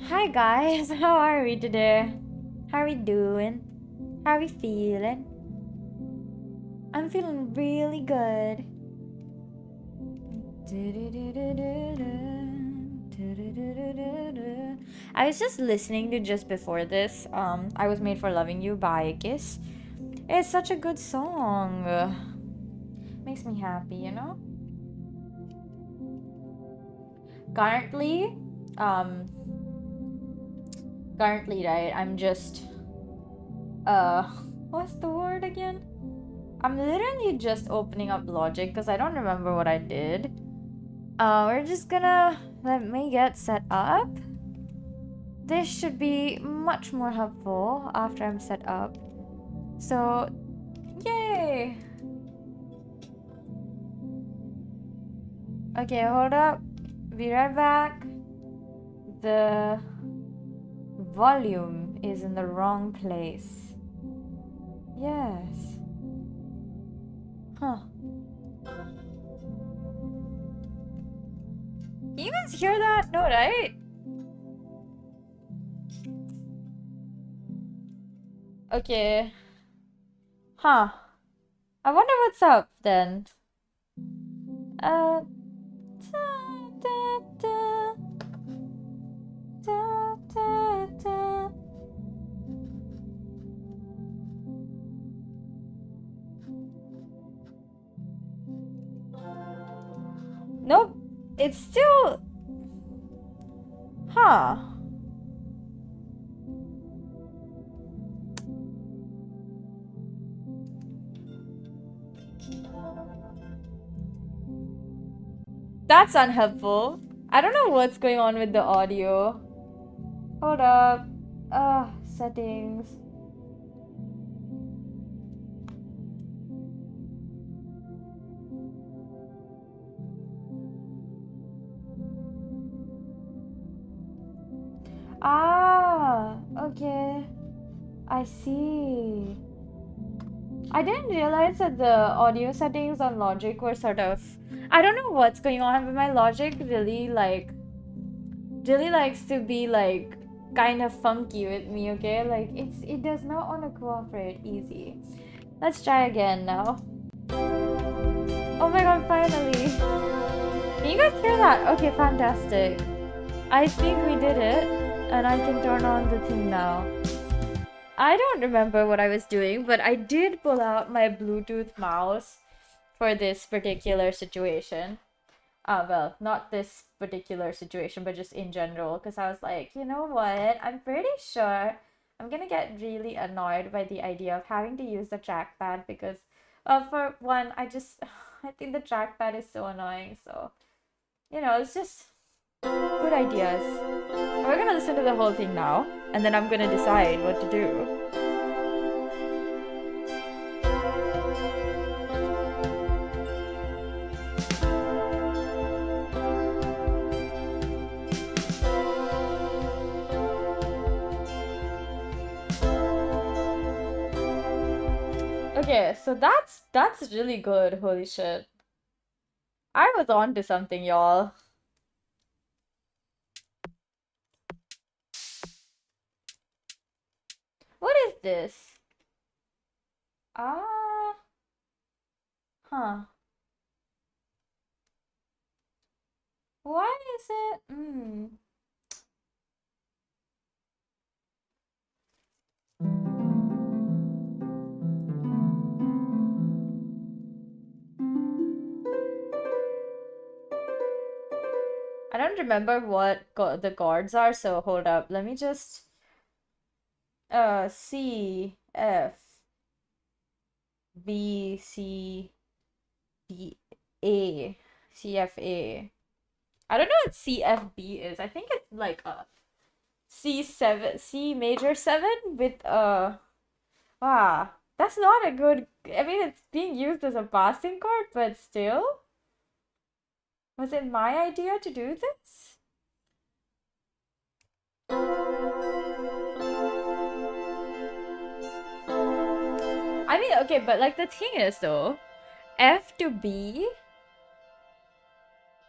Hi guys, how are we today? How are we doing? How are we feeling? I'm feeling really good. I was just listening to just before this. I Was Made for Loving You by Kiss. It's such a good song. Makes me happy, you know? Currently, right, I'm just what's the word again? I'm literally just opening up Logic because I don't remember what I did. We're just gonna let me get set up. This should be much more helpful after I'm set up. So, yay! Okay, hold up. Be right back. The volume is in the wrong place. Yes. Huh. You guys hear that? No, right? Okay. Huh. I wonder what's up then. Da, da, da. Da, da, da. Nope. It's still... Huh. That's unhelpful. I don't know what's going on with the audio. Hold up. Settings. Ah, okay. I see. I didn't realize that the audio settings on Logic were sort of... I don't know what's going on, but my Logic really, like... Jilly likes to be like kind of funky with me, okay? Like it does not want to cooperate easy. Let's try again now. Oh my god, finally! Can you guys hear that? Okay, fantastic. I think we did it, and I can turn on the thing now. I don't remember what I was doing, but I did pull out my Bluetooth mouse for this particular situation. Well, not this particular situation, but just in general, because I was like, you know what? I'm pretty sure I'm gonna get really annoyed by the idea of having to use the trackpad because, for one, I think the trackpad is so annoying. So, it's just good ideas. We're gonna listen to the whole thing now, and then I'm gonna decide what to do. Okay, so that's really good. Holy shit. I was on to something, y'all. What is this? Ah, huh. Why is it? I don't remember what the chords are, so hold up. Let me just C F B C D A C F A. I don't know what CFB is. I think it's like a C7, C major 7 with wow. That's not a good. I mean, it's being used as a passing chord, but still. Was it my idea to do this? I mean, okay, but like the thing is though, F to B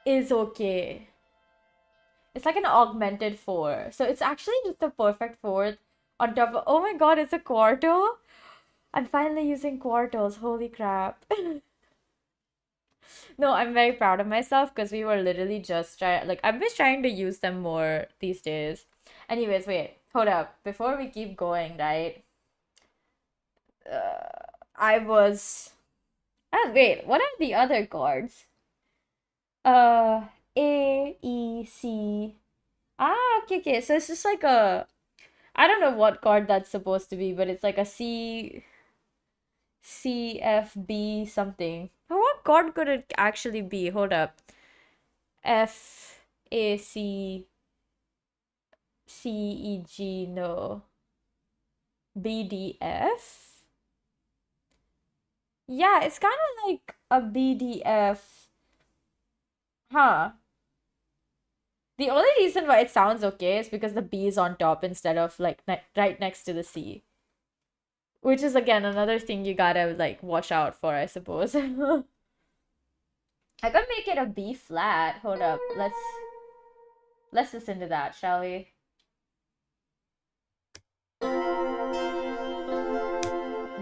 is okay. It's like an augmented 4. So it's actually just the perfect fourth on top of. Oh my god, it's a quarto? I'm finally using quartos. Holy crap. No, I'm very proud of myself because we were literally just I'm just trying to use them more these days. Anyways, wait, hold up. Before we keep going, right? I was. Ah, wait, what are the other chords? A, E, C. Ah, okay. So it's just like a. I don't know what chord that's supposed to be, but it's like a C, C, F, B, something. What chord could it actually be? Hold up. F, A, C, C, E, G, no. B, D, F? Yeah, it's kind of like a B, D, F. Huh. The only reason why it sounds okay is because the B is on top instead of like right next to the C. Which is again another thing you gotta like watch out for, I suppose. I could make it a B flat. Hold up. Let's listen to that, shall we?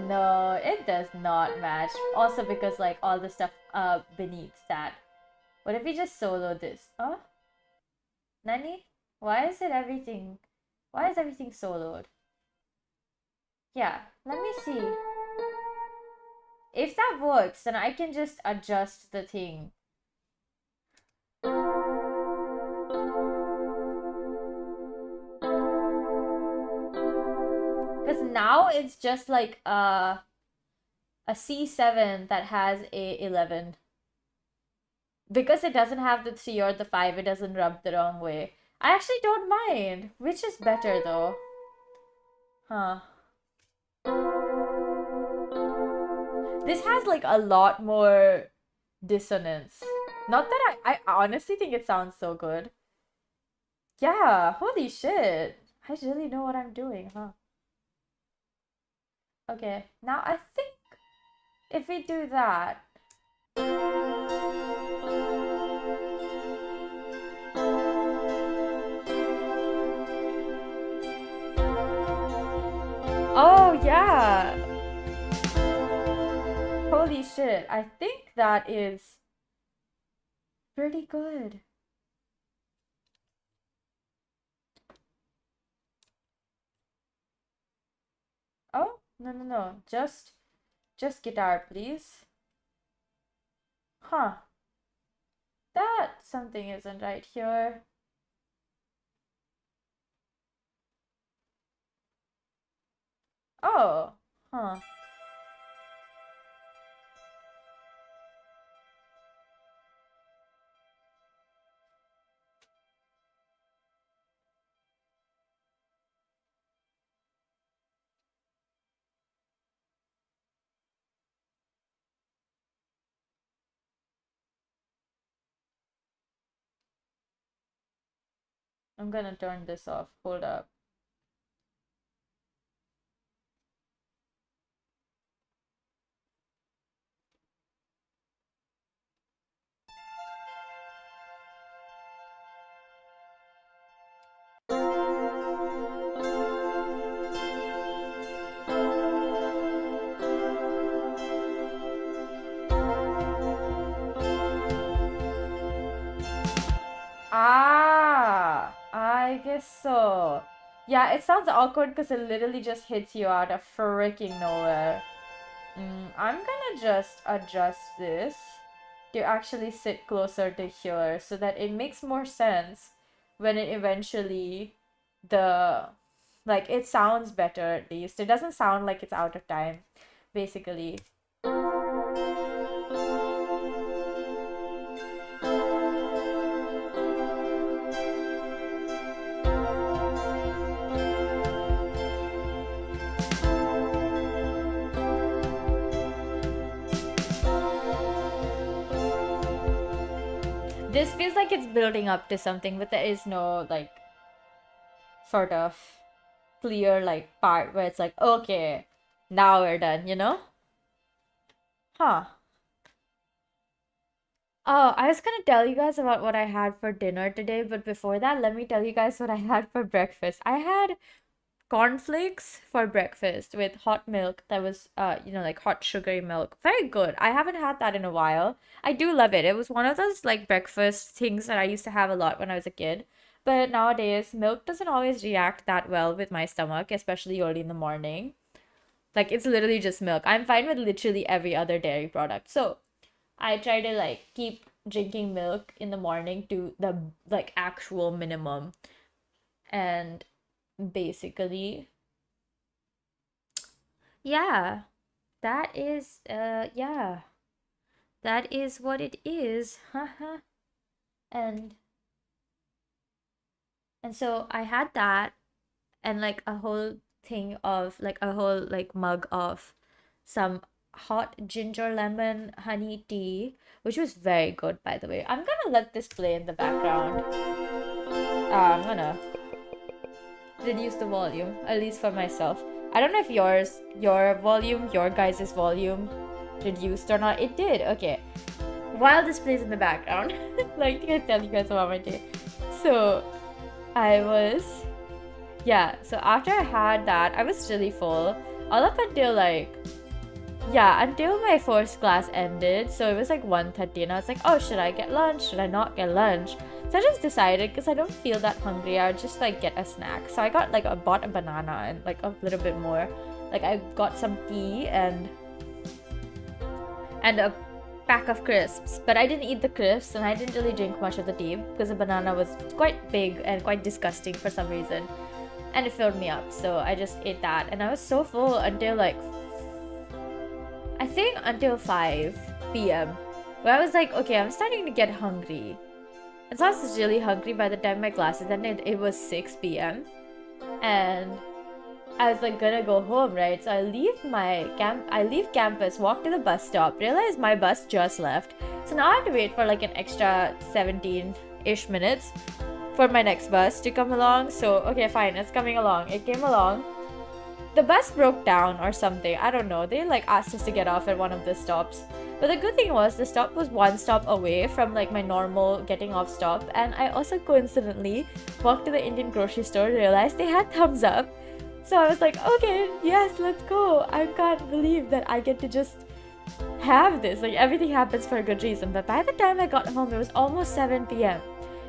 No, it does not match. Also because like all the stuff beneath that. What if we just solo this? Huh? Nani? Why is everything soloed? Yeah, let me see. If that works, then I can just adjust the thing. Because now it's just like a C7 that has a 11. Because it doesn't have the 3 or the 5, it doesn't rub the wrong way. I actually don't mind. Which is better though? Huh. This has like a lot more dissonance. Not that I honestly think it sounds so good. Yeah, holy shit. I really know what I'm doing, huh? Okay, now I think if we do that. Holy shit, I think that is pretty good. Oh, no. Just guitar, please. Huh. That something isn't right here. Oh, huh. I'm gonna turn this off. Hold up. Ah, I guess so. Yeah, it sounds awkward because it literally just hits you out of freaking nowhere. I'm gonna just adjust this to actually sit closer to here so that it makes more sense when it eventually like it sounds better at least. It doesn't sound like it's out of time, basically. This feels like it's building up to something, but there is no like sort of clear like part where it's like, okay, now we're done, you know? Huh. Oh, I was gonna tell you guys about what I had for dinner today, but before that, let me tell you guys what I had for breakfast. I had cornflakes for breakfast with hot milk that was like hot sugary milk. Very good. I haven't had that in a while. I do love it. It was one of those like breakfast things that I used to have a lot when I was a kid. But nowadays, milk doesn't always react that well with my stomach, especially early in the morning. Like it's literally just milk. I'm fine with literally every other dairy product. So, I try to like keep drinking milk in the morning to the like actual minimum. And basically, yeah, yeah, that is what it is. Haha. and and so I had that and like a whole thing of like a whole like mug of some hot ginger lemon honey tea, which was very good, by the way. I'm gonna let this play in the background. I'm gonna reduce the volume, at least for myself. I don't know if your guys' volume reduced or not. It did. Okay. While this plays in the background, like to tell you guys about my day. So so after I had that, I was really full. All up until until my first class ended. So it was like 1:30 and I was like, oh, should I get lunch? Should I not get lunch? So I just decided, because I don't feel that hungry, I would just like get a snack. So I bought a banana and like a little bit more. Like I got some tea and a pack of crisps. But I didn't eat the crisps and I didn't really drink much of the tea because the banana was quite big and quite disgusting for some reason. And it filled me up. So I just ate that. And I was so full until I think until 5 p.m. where I was like, okay, I'm starting to get hungry. And so I was really hungry by the time my classes ended. It was 6 p.m. And I was like gonna go home, right? So I leave campus, walk to the bus stop, realize my bus just left. So now I have to wait for like an extra 17-ish minutes for my next bus to come along. So okay, fine, it's coming along. It came along. The bus broke down or something. I don't know. They like asked us to get off at one of the stops. But the good thing was the stop was one stop away from like my normal getting off stop. And I also coincidentally walked to the Indian grocery store, realized they had Thumbs Up. So I was like, okay, yes, let's go. I can't believe that I get to just have this. Like, everything happens for a good reason. But by the time I got home, it was almost 7 p.m.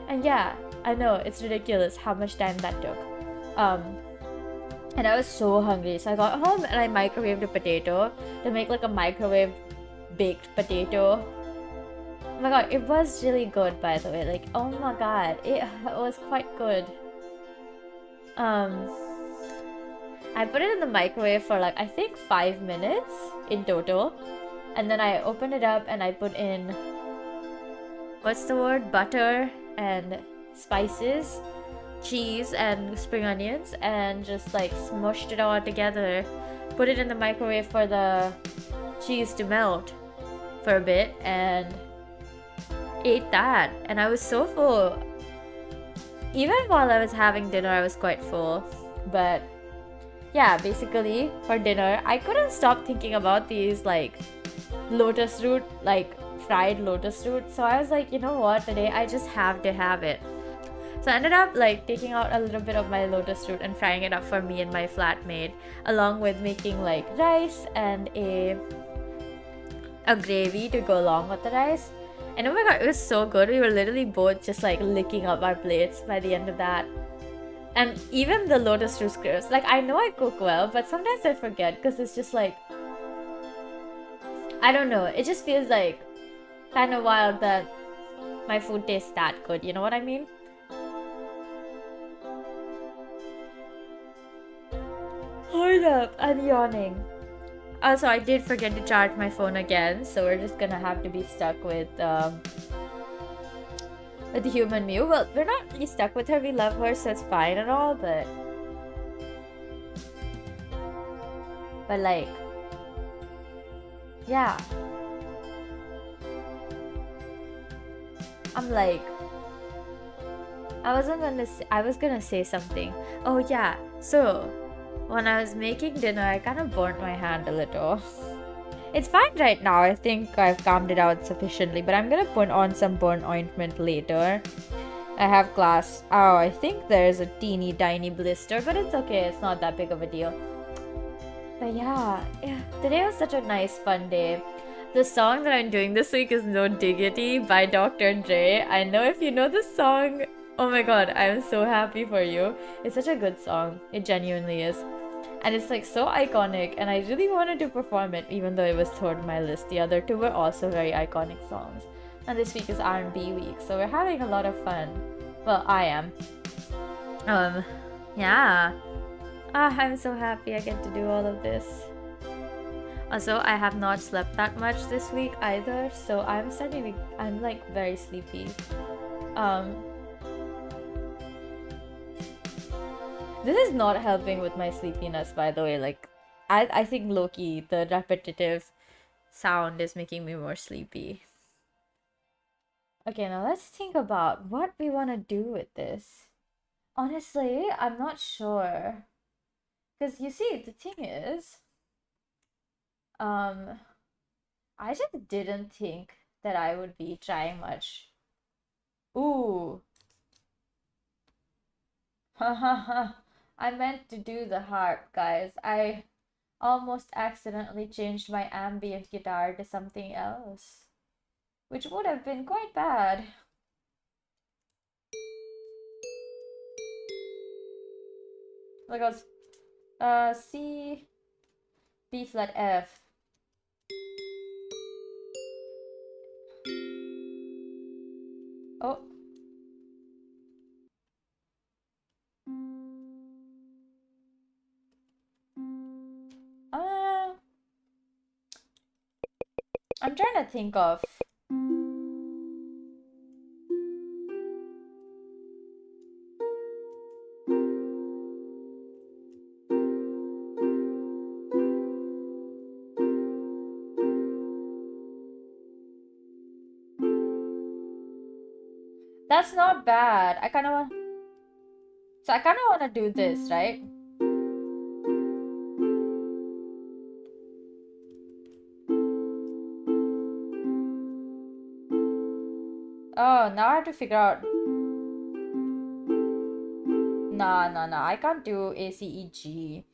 And yeah, I know, it's ridiculous how much time that took. And I was so hungry. So I got home and I microwaved a potato to make like a microwave baked potato. Oh my god, it was really good, by the way. Like, oh my god, it was quite good. I put it in the microwave for like, I think 5 minutes in total. And then I opened it up and I put in, what's the word? Butter and spices, cheese and spring onions, and just like smushed it all together. Put it in the microwave for the cheese to melt for a bit and ate that. And I was so full. Even while I was having dinner, I was quite full. But yeah, basically for dinner, I couldn't stop thinking about these like lotus root, like fried lotus root. So I was like, you know what, today I just have to have it. So I ended up like taking out a little bit of my lotus root and frying it up for me and my flatmate, along with making like rice and a gravy to go along with the rice. And oh my god, it was so good. We were literally both just like licking up our plates by the end of that. And even the lotus root scripts, like, I know I cook well, but sometimes I forget because it's just like, I don't know, it just feels like kind of wild that my food tastes that good, you know what I mean? Hold up, I'm yawning. Also, I did forget to charge my phone again, so we're just gonna have to be stuck with the human Mew. Well, we're not really stuck with her, we love her, so it's fine and all, but like, yeah. I'm like, I was gonna say something. Oh yeah, so when I was making dinner, I kind of burnt my hand a little. It's fine right now. I think I've calmed it out sufficiently, but I'm gonna put on some burn ointment later. I have class. Oh, I think there's a teeny tiny blister, but it's okay. It's not that big of a deal. But yeah, today was such a nice, fun day. The song that I'm doing this week is No Diggity by Dr. Dre. I know if you know this song, oh my god, I'm so happy for you. It's such a good song. It genuinely is. And it's like so iconic, and I really wanted to perform it even though it was third on my list. The other two were also very iconic songs. And this week is R&B week, so we're having a lot of fun. Well, I am. Yeah. I'm so happy I get to do all of this. Also, I have not slept that much this week either, so I'm like very sleepy. This is not helping with my sleepiness, by the way. Like, I think low-key, the repetitive sound is making me more sleepy. Okay, now let's think about what we want to do with this. Honestly, I'm not sure. Because you see, the thing is, I just didn't think that I would be trying much. Ooh. Hahaha. I meant to do the harp, guys. I almost accidentally changed my ambient guitar to something else, which would have been quite bad. Like I was, C, B flat F. Oh. I'm trying to think of. That's not bad. I kind of want to do this, right? Oh, now I have to figure out. Nah. I can't do A, C, E, G.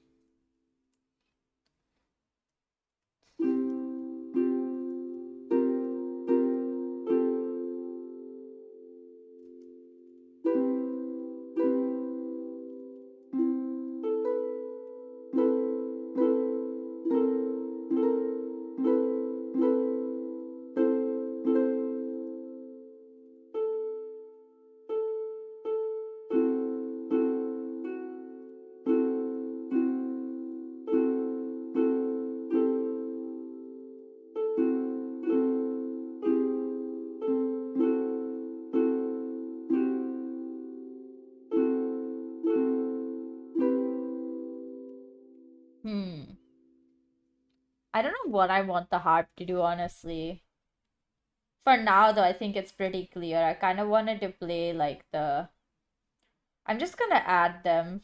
I don't know what I want the harp to do, honestly. For now, though, I think it's pretty clear. I kind of wanted to play like the... I'm just gonna add them.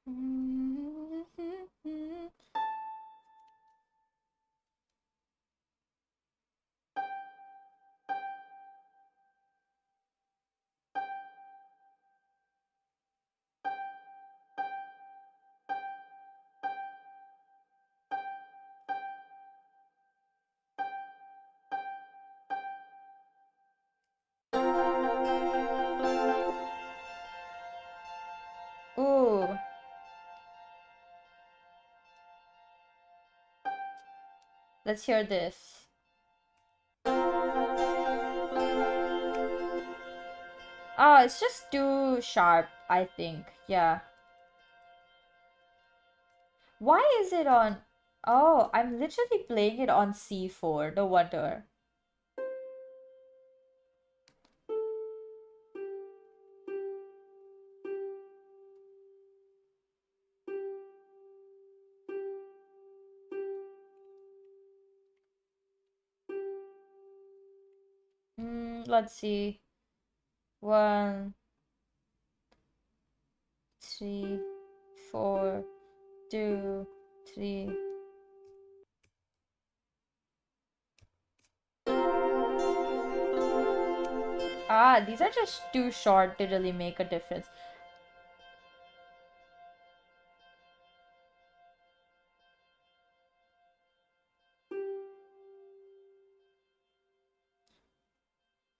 Ooh. Let's hear this. Oh, it's just too sharp, I think. Yeah. Why is it on... Oh, I'm literally playing it on C4. No wonder. Let's see. 1, 3, 4, 2, 3. Ah, these are just too short to really make a difference.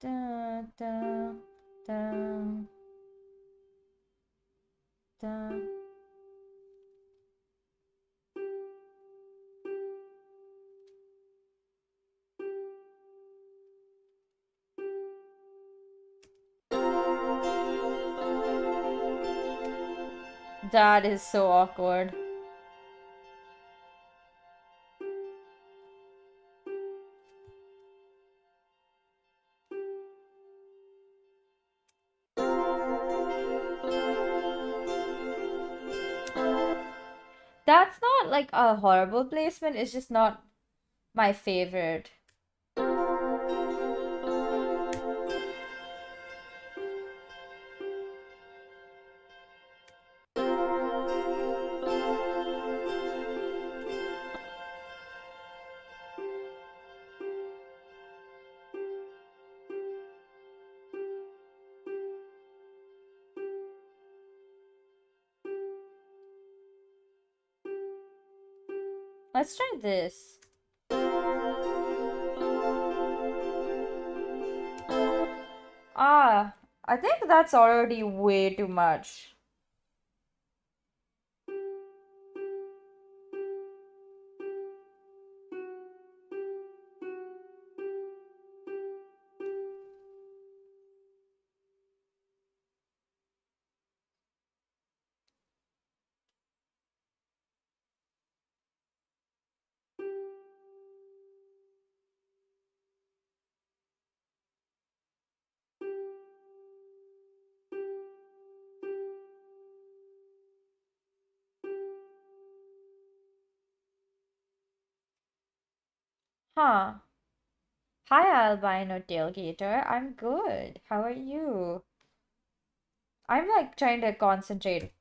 Da, da, da, da. That is so awkward. That's not like a horrible placement, it's just not my favorite. Let's try this. Ah, I think that's already way too much. Huh. Hi, albino tailgater. I'm good. How are you? I'm like trying to concentrate.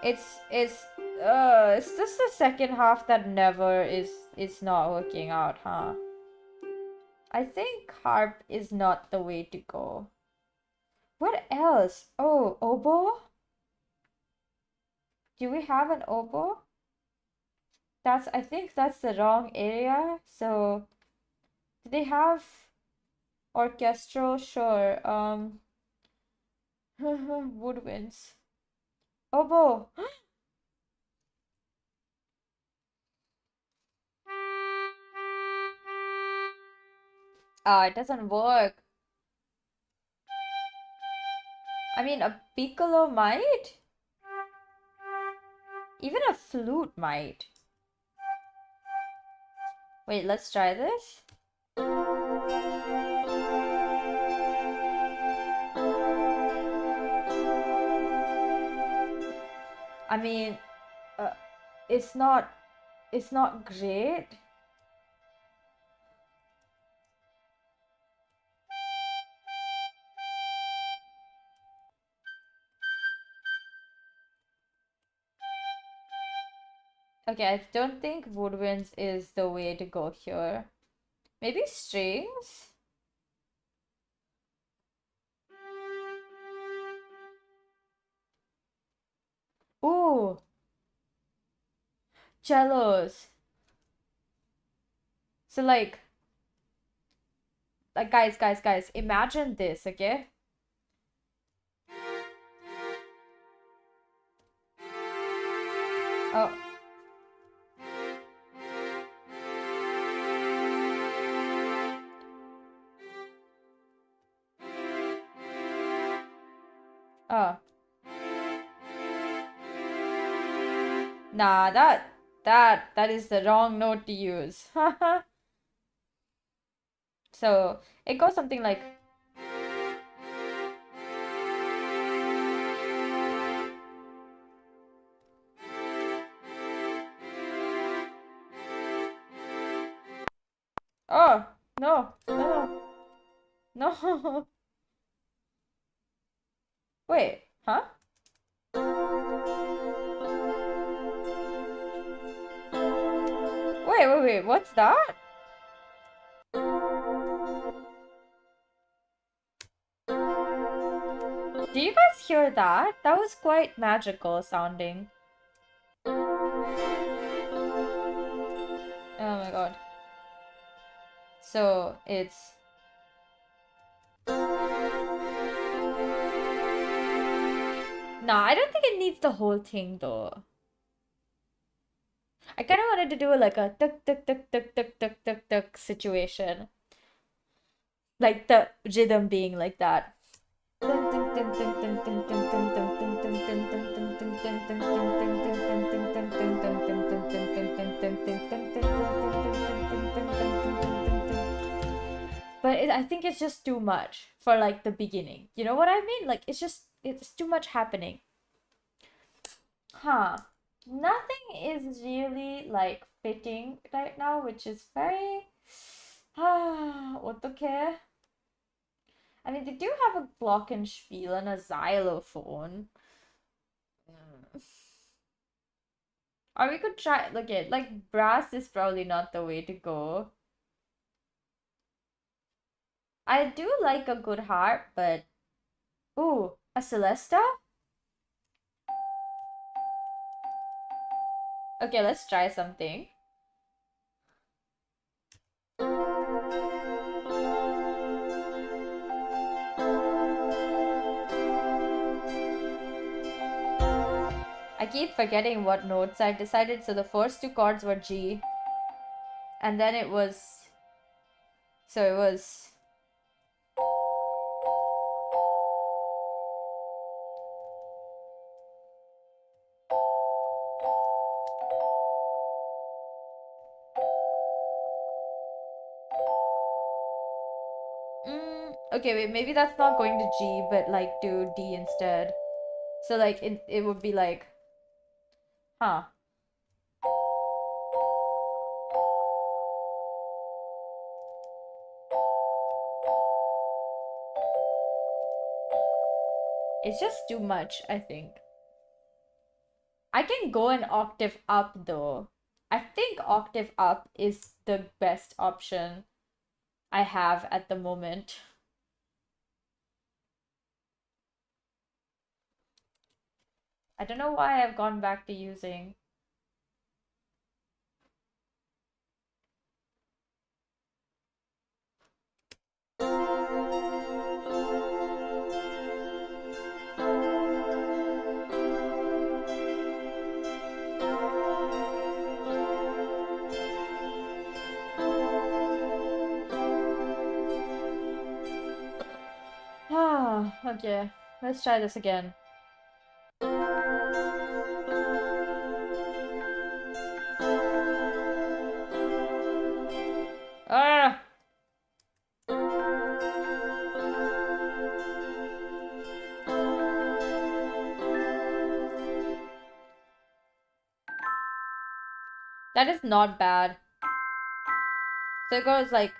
It's just the second half that never is it's not working out, huh? I think harp is not the way to go. What else? Oh, oboe? Do we have an oboe? I think that's the wrong area. So, do they have orchestral? Sure. Woodwinds. Oboe. Ah, it doesn't work. I mean, a piccolo might. Even a flute might. Wait, let's try this. I mean, it's not great. Okay, I don't think woodwinds is the way to go here. Maybe strings? Ooh, cellos. So like guys, imagine this, okay? Oh. Oh. Nah, that is the wrong note to use. So it goes something like oh no no. Wait, huh? Wait, what's that? Do you guys hear that? That was quite magical sounding. Oh my god. So it's Nah, I don't think it needs the whole thing though. I kind of wanted to do like a tuk tuk tuk tuk tuk tuk tuk tuk situation. Like the rhythm being like that. But I think it's just too much for like the beginning. You know what I mean? Like it's too much happening. Huh. Nothing is really like fitting right now, which is very okay. I mean, they do have a glockenspiel and a xylophone. Or we could try, look at, like, brass is probably not the way to go. I do like a good harp, but... Ooh, a Celesta? Okay, let's try something. I keep forgetting what notes I decided, so the first two chords were G. And then it was... So it was... Okay, wait, maybe that's not going to G, but like do D instead. So like it would be like... Huh. It's just too much, I think. I can go an octave up though. I think octave up is the best option I have at the moment. I don't know why I've gone back to using. Ah, okay. Let's try this again. Ah! That is not bad. So it goes like...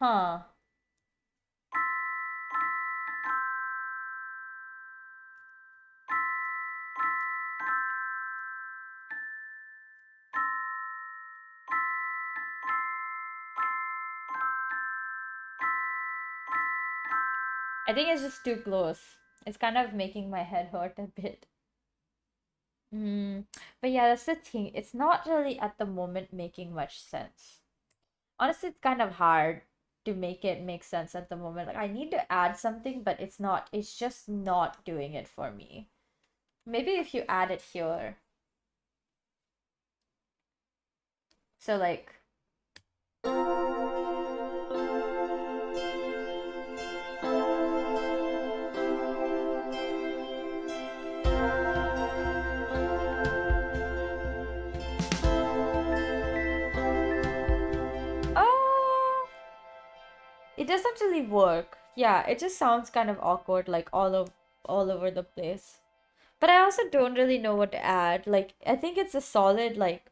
Huh. I think it's just too close. It's kind of making my head hurt a bit. But yeah, that's the thing. It's not really at the moment making much sense. Honestly, it's kind of hard to make it make sense at the moment. Like I need to add something, but it's just not doing it for me. Maybe if you add it here. So like oh, it doesn't really work. Yeah, it just sounds kind of awkward, like all over the place. But I also don't really know what to add. Like I think it's a solid like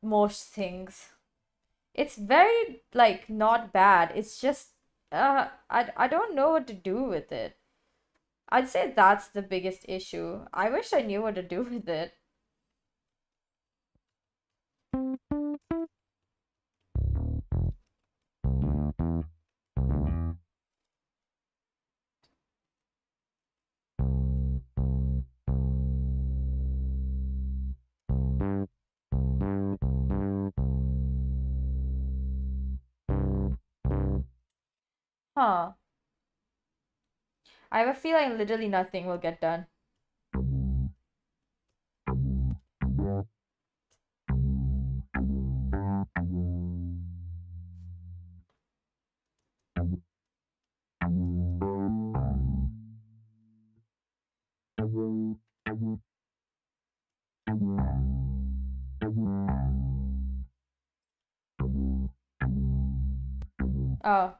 most things. It's very like not bad. It's just I don't know what to do with it. I'd say that's the biggest issue. I wish I knew what to do with it. Huh. I have a feeling literally nothing will get done. Oh.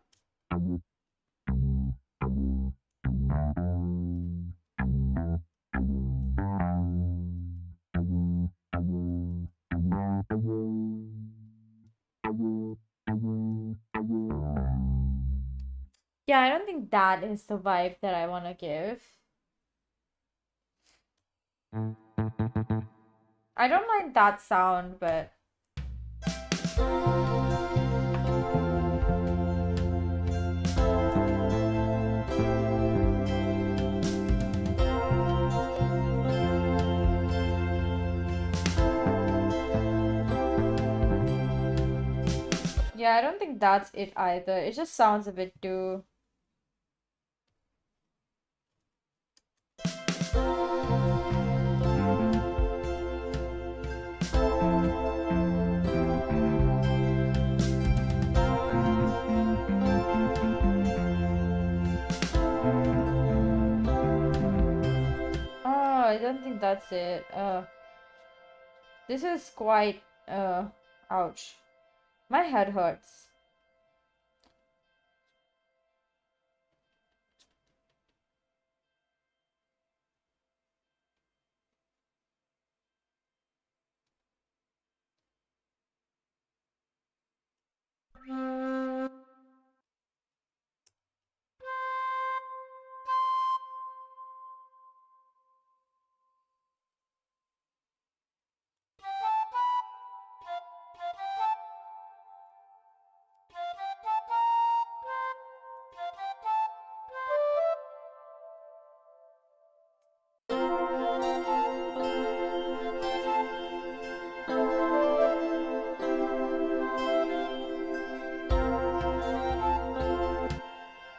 Yeah, I don't think that is the vibe that I want to give. I don't mind that sound, but yeah, I don't think that's it either. It just sounds a bit too... Oh, I don't think that's it. This is quite ouch. My head hurts.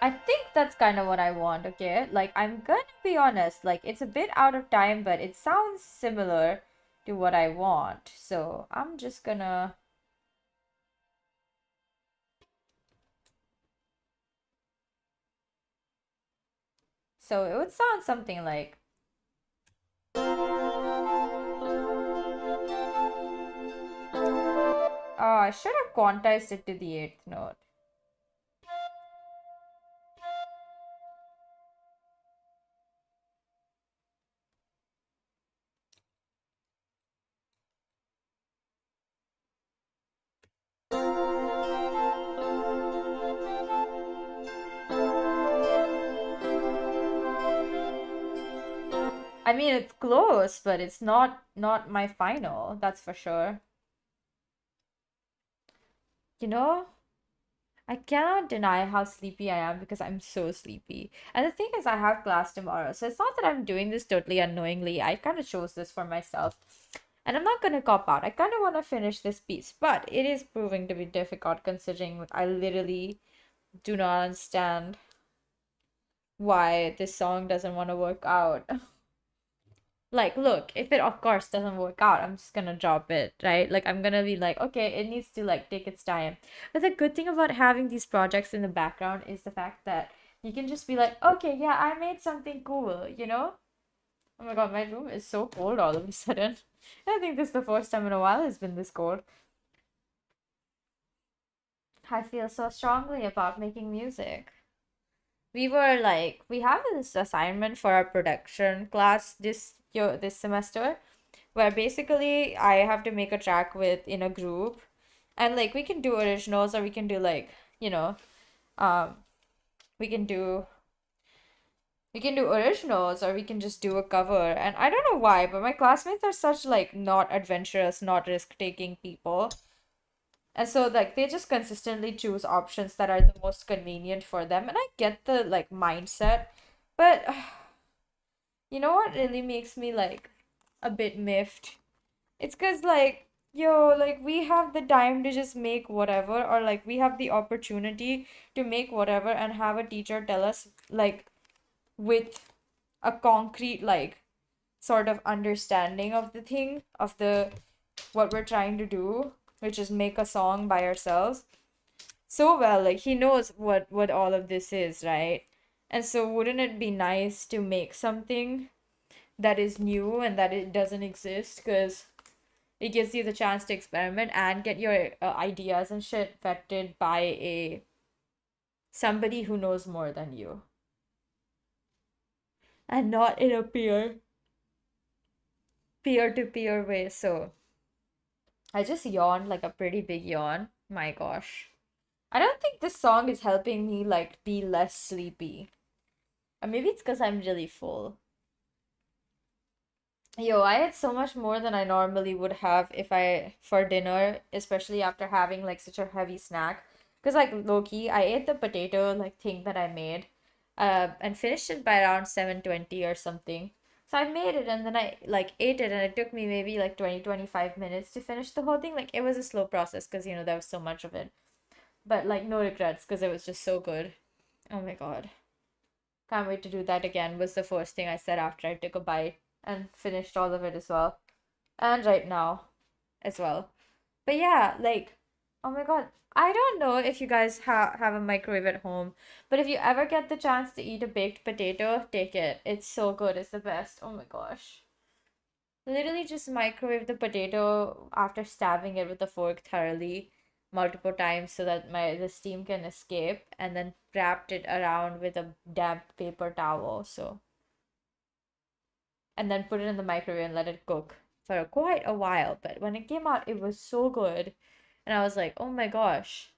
I think that's kind of what I want, okay? Like, I'm gonna be honest, like, it's a bit out of time, but it sounds similar to what I want. So, I'm just gonna... So, it would sound something like... Oh, I should have quantized it to the 8th note. I mean, it's close, but it's not my final, that's for sure. You know, I cannot deny how sleepy I am because I'm so sleepy. And the thing is, I have class tomorrow, so it's not that I'm doing this totally unknowingly. I kind of chose this for myself. And I'm not gonna cop out. I kind of want to finish this piece, but it is proving to be difficult considering I literally do not understand why this song doesn't want to work out. Like, look, if it of course doesn't work out, I'm just gonna drop it, right? Like, I'm gonna be like, okay, it needs to like take its time. But the good thing about having these projects in the background is the fact that you can just be like, okay, yeah, I made something cool, you know? Oh my god, my room is so cold all of a sudden. I think this is the first time in a while it's been this cold. I feel so strongly about making music. We have this assignment for our production class this semester where basically I have to make a track with in a group, and like we can do originals or we can do like, you know, um we can do originals or we can just do a cover. And I don't know why, but my classmates are such like not adventurous, not risk-taking people. And so like they just consistently choose options that are the most convenient for them. And I get the like mindset, but you know what really makes me like a bit miffed? It's because like yo, like we have the time to just make whatever, or like we have the opportunity to make whatever and have a teacher tell us like with a concrete like sort of understanding of the thing of the what we're trying to do, which is make a song by ourselves so well. Like he knows what all of this is, right? And so wouldn't it be nice to make something that is new and that it doesn't exist, because it gives you the chance to experiment and get your ideas and shit vetted by a somebody who knows more than you, and not in a peer to peer way. So I just yawned like a pretty big yawn. My gosh. I don't think this song is helping me like be less sleepy. Or maybe it's because I'm really full. Yo, I had so much more than I normally would have if I for dinner, especially after having like such a heavy snack. Because like low key, I ate the potato like thing that I made, and finished it by around 7:20 or something. So I made it and then I like ate it, and it took me maybe like 20-25 minutes to finish the whole thing. Like it was a slow process because there was so much of it. But like no regrets because it was just so good. Oh my God. Can't wait to do that again was the first thing I said after I took a bite and finished all of it as well. And right now as well. But yeah, like, oh my God. I don't know if you guys have a microwave at home, but if you ever get the chance to eat a baked potato, take it. It's so good. It's the best. Oh my gosh. Literally just microwave the potato after stabbing it with a fork thoroughly multiple times so that the steam can escape, and then wrapped it around with a damp paper towel. So and then put it in the microwave and let it cook for quite a while. But when it came out, it was so good. And I was like, oh my gosh,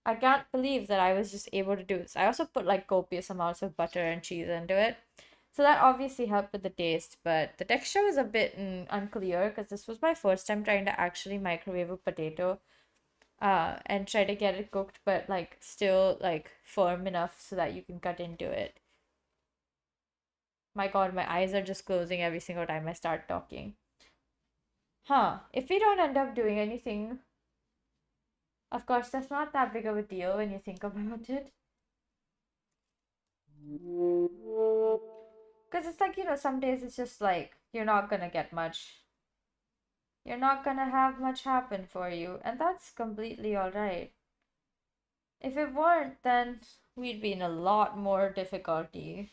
I can't believe that I was just able to do this. I also put like copious amounts of butter and cheese into it. So that obviously helped with the taste, but the texture was a bit unclear because this was my first time trying to actually microwave a potato and try to get it cooked, but like still like firm enough so that you can cut into it. My God, my eyes are just closing every single time I start talking. Huh, if we don't end up doing anything, of course, that's not that big of a deal when you think about it. Because it's like, some days it's just like you're not gonna get much. You're not gonna have much happen for you, and that's completely alright. If it weren't, then we'd be in a lot more difficulty.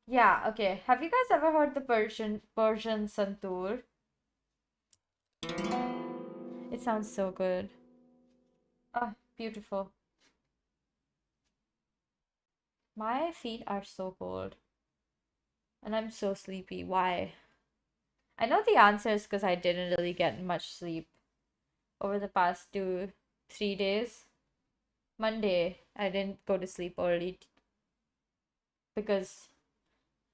Yeah, okay. Have you guys ever heard the Persian Santoor? It sounds so good. Oh, beautiful. My feet are so cold and I'm so sleepy. Why? I know the answer is because I didn't really get much sleep over the past 3 days. Monday, I didn't go to sleep early because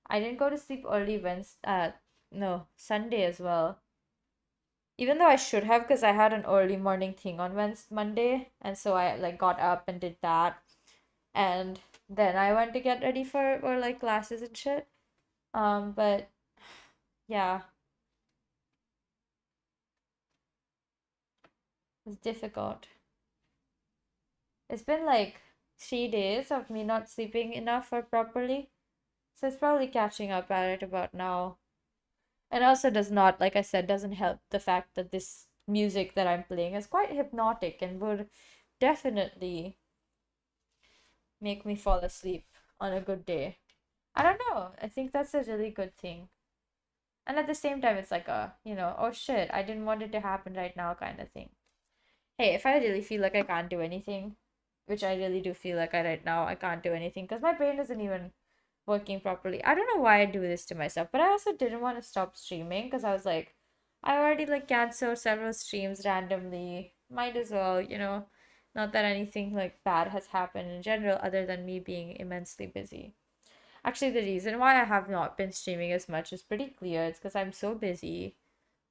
I didn't go to sleep early Wednesday, no, Sunday as well. Even though I should have, because I had an early morning thing on Monday, and so I like got up and did that, and then I went to get ready for like classes and shit. But yeah, it's difficult. It's been like 3 days of me not sleeping enough or properly, so it's probably catching up at it about now. And also does not, like I said, doesn't help the fact that this music that I'm playing is quite hypnotic and would definitely make me fall asleep on a good day. I don't know. I think that's a really good thing. And at the same time, it's like oh shit, I didn't want it to happen right now kind of thing. Hey, if I really feel like I can't do anything, which I really do feel like right now, I can't do anything because my brain isn't even working properly. I don't know why I do this to myself, but I also didn't want to stop streaming because I was like, I already like canceled several streams randomly. Might as well, not that anything like bad has happened in general other than me being immensely busy. Actually, the reason why I have not been streaming as much is pretty clear. It's because I'm so busy.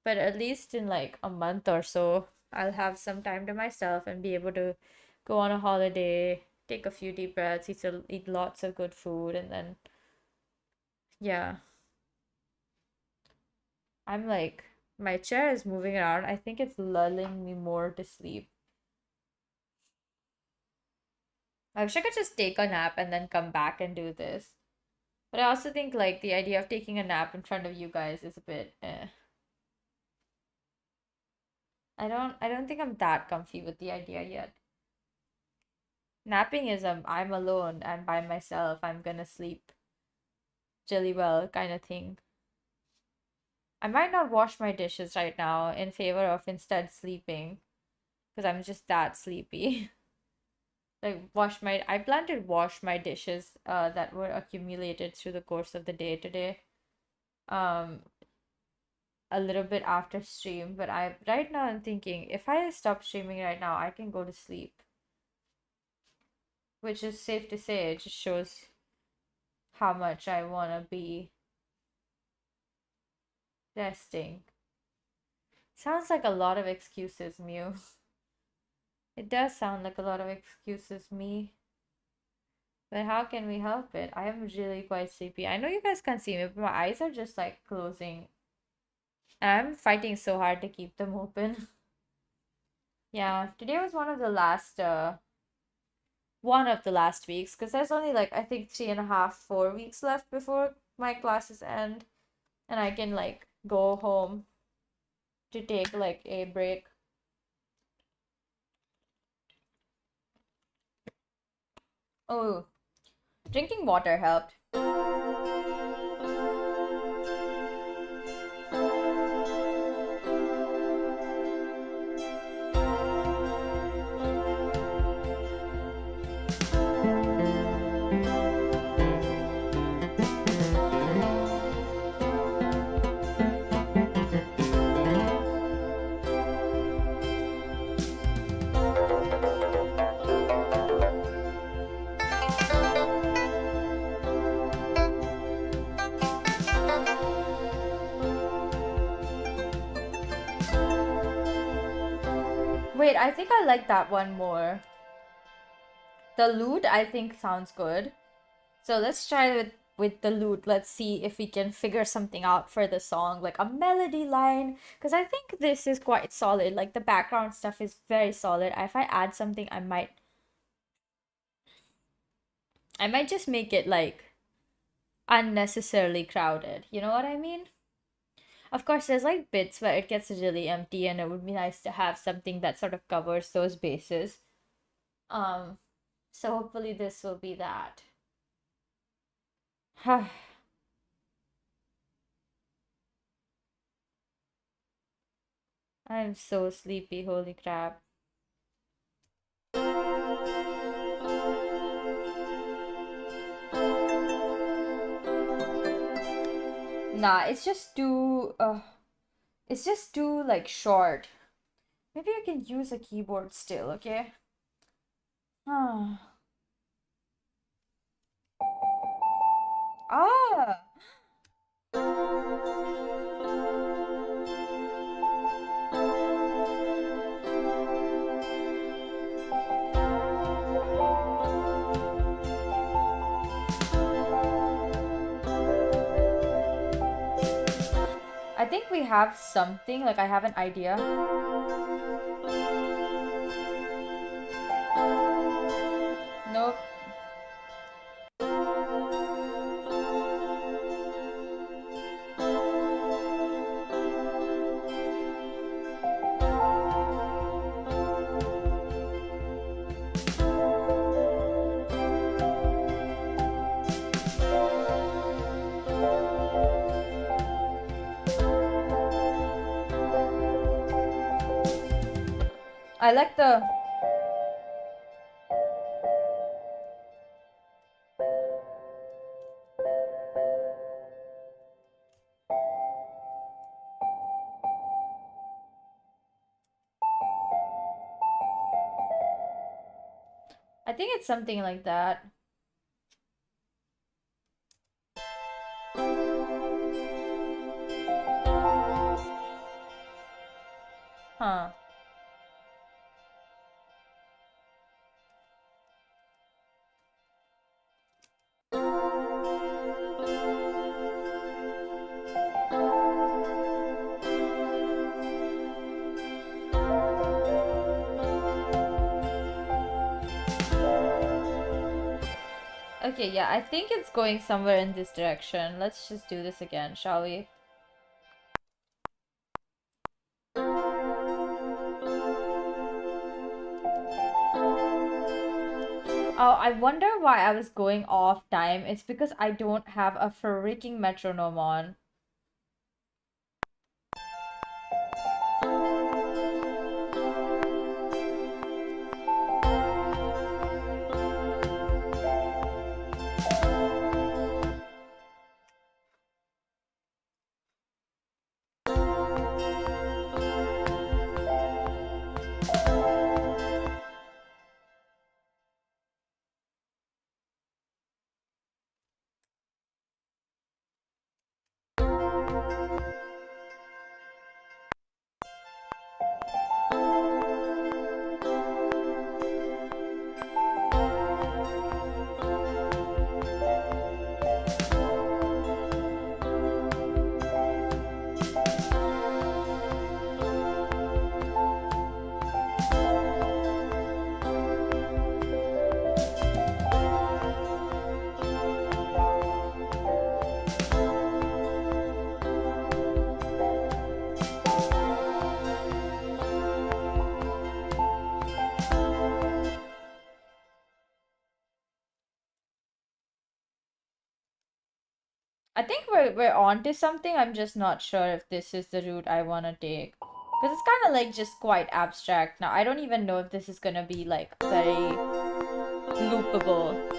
But at least in like a month or so, I'll have some time to myself and be able to go on a holiday, take a few deep breaths, eat lots of good food, and then yeah, I'm like, my chair is moving around. I think it's lulling me more to sleep. I wish I could just take a nap and then come back and do this. But I also think like the idea of taking a nap in front of you guys is a bit I don't think I'm that comfy with the idea yet. Napping is I'm alone, I'm by myself, I'm gonna sleep really well kind of thing. I might not wash my dishes right now in favor of instead sleeping because I'm just that sleepy. I plan to wash my dishes that were accumulated through the course of the day today. Um a little bit after stream, but I right now I'm thinking if I stop streaming right now, I can go to sleep, which is safe to say. It just shows how much I want to be resting. Sounds like a lot of excuses, Mew. It does sound like a lot of excuses, me. But how can we help it? I am really quite sleepy. I know you guys can't see me, but my eyes are just like closing. And I'm fighting so hard to keep them open. Yeah, today was one of the last weeks because there's only like I think 3.5, 4 weeks left before my classes end, and I can like go home to take like a break. Oh, drinking water helped. Wait, I think I like that one more. The lute I think sounds good. So let's try with the lute. Let's see if we can figure something out for the song, like a melody line. Because I think this is quite solid. Like the background stuff is very solid. If I add something, I might just make it like unnecessarily crowded. You know what I mean? Of course, there's like bits where it gets really empty, and it would be nice to have something that sort of covers those bases. Um, so hopefully this will be that. I'm so sleepy, holy crap. Nah, it's just too like short. Maybe I can use a keyboard still, okay? Ah. Ah. I think we have something, like I have an idea. Nope. I like the... I think it's something like that. Huh. Okay, yeah, I think it's going somewhere in this direction. Let's just do this again, shall we? Oh, I wonder why I was going off time. It's because I don't have a freaking metronome on. I think we're on to something. I'm just not sure if this is the route I want to take. Because it's kind of like just quite abstract. Now, I don't even know if this is gonna be like very loopable.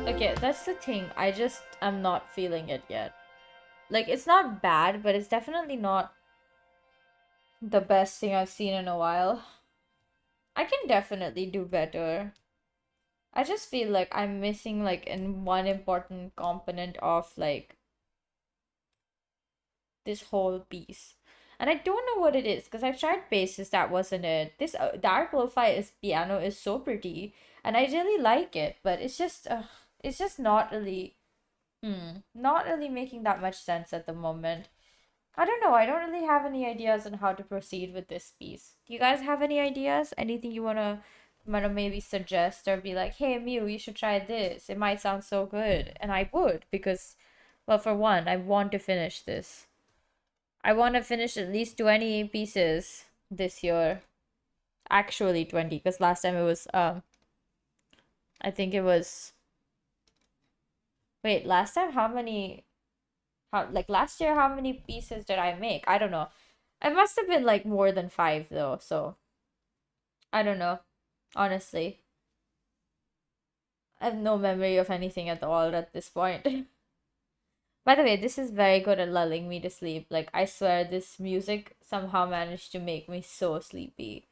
Okay, that's the thing. I'm not feeling it yet. Like, it's not bad, but it's definitely not the best thing I've seen in a while. I can definitely do better. I just feel like I'm missing like in one important component of like this whole piece. And I don't know what it is because I've tried basses, that wasn't it. This dark lo-fi is piano is so pretty and I really like it, but it's just not really not really making that much sense at the moment. I don't know. I don't really have any ideas on how to proceed with this piece. Do you guys have any ideas? Anything you wanna maybe suggest or be like, hey Mew, you should try this. It might sound so good. And I would because well for one, I want to finish this. I want to finish at least 20 pieces this year. Actually 20, because last time it was I think it was wait, last time how many how like last year how many pieces did I make? I don't know. It must have been like more than 5 though, so I don't know. Honestly. I have no memory of anything at all at this point. By the way, this is very good at lulling me to sleep. Like, I swear this music somehow managed to make me so sleepy.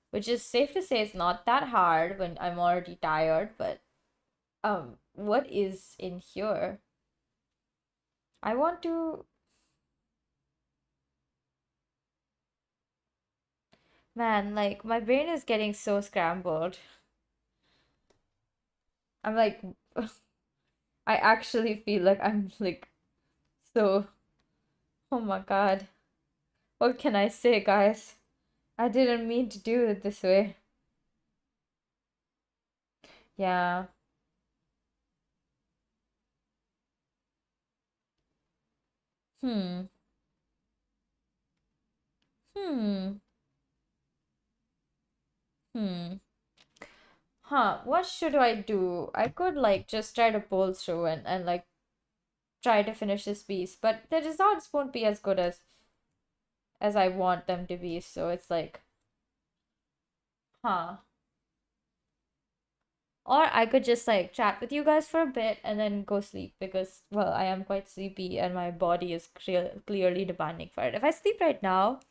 Which is safe to say is not that hard when I'm already tired, but what is in here? I want to man, like my brain is getting so scrambled. I'm like I actually feel like I'm like so oh my god. What can I say, guys? I didn't mean to do it this way. Yeah. Hmm. Hmm. Hmm. Huh, what should I do? I could like just try to pull through and like try to finish this piece, but the results won't be as good as I want them to be, so it's like, huh. Or I could just like chat with you guys for a bit and then go sleep because, well, I am quite sleepy and my body is clearly demanding for it. If I sleep right now,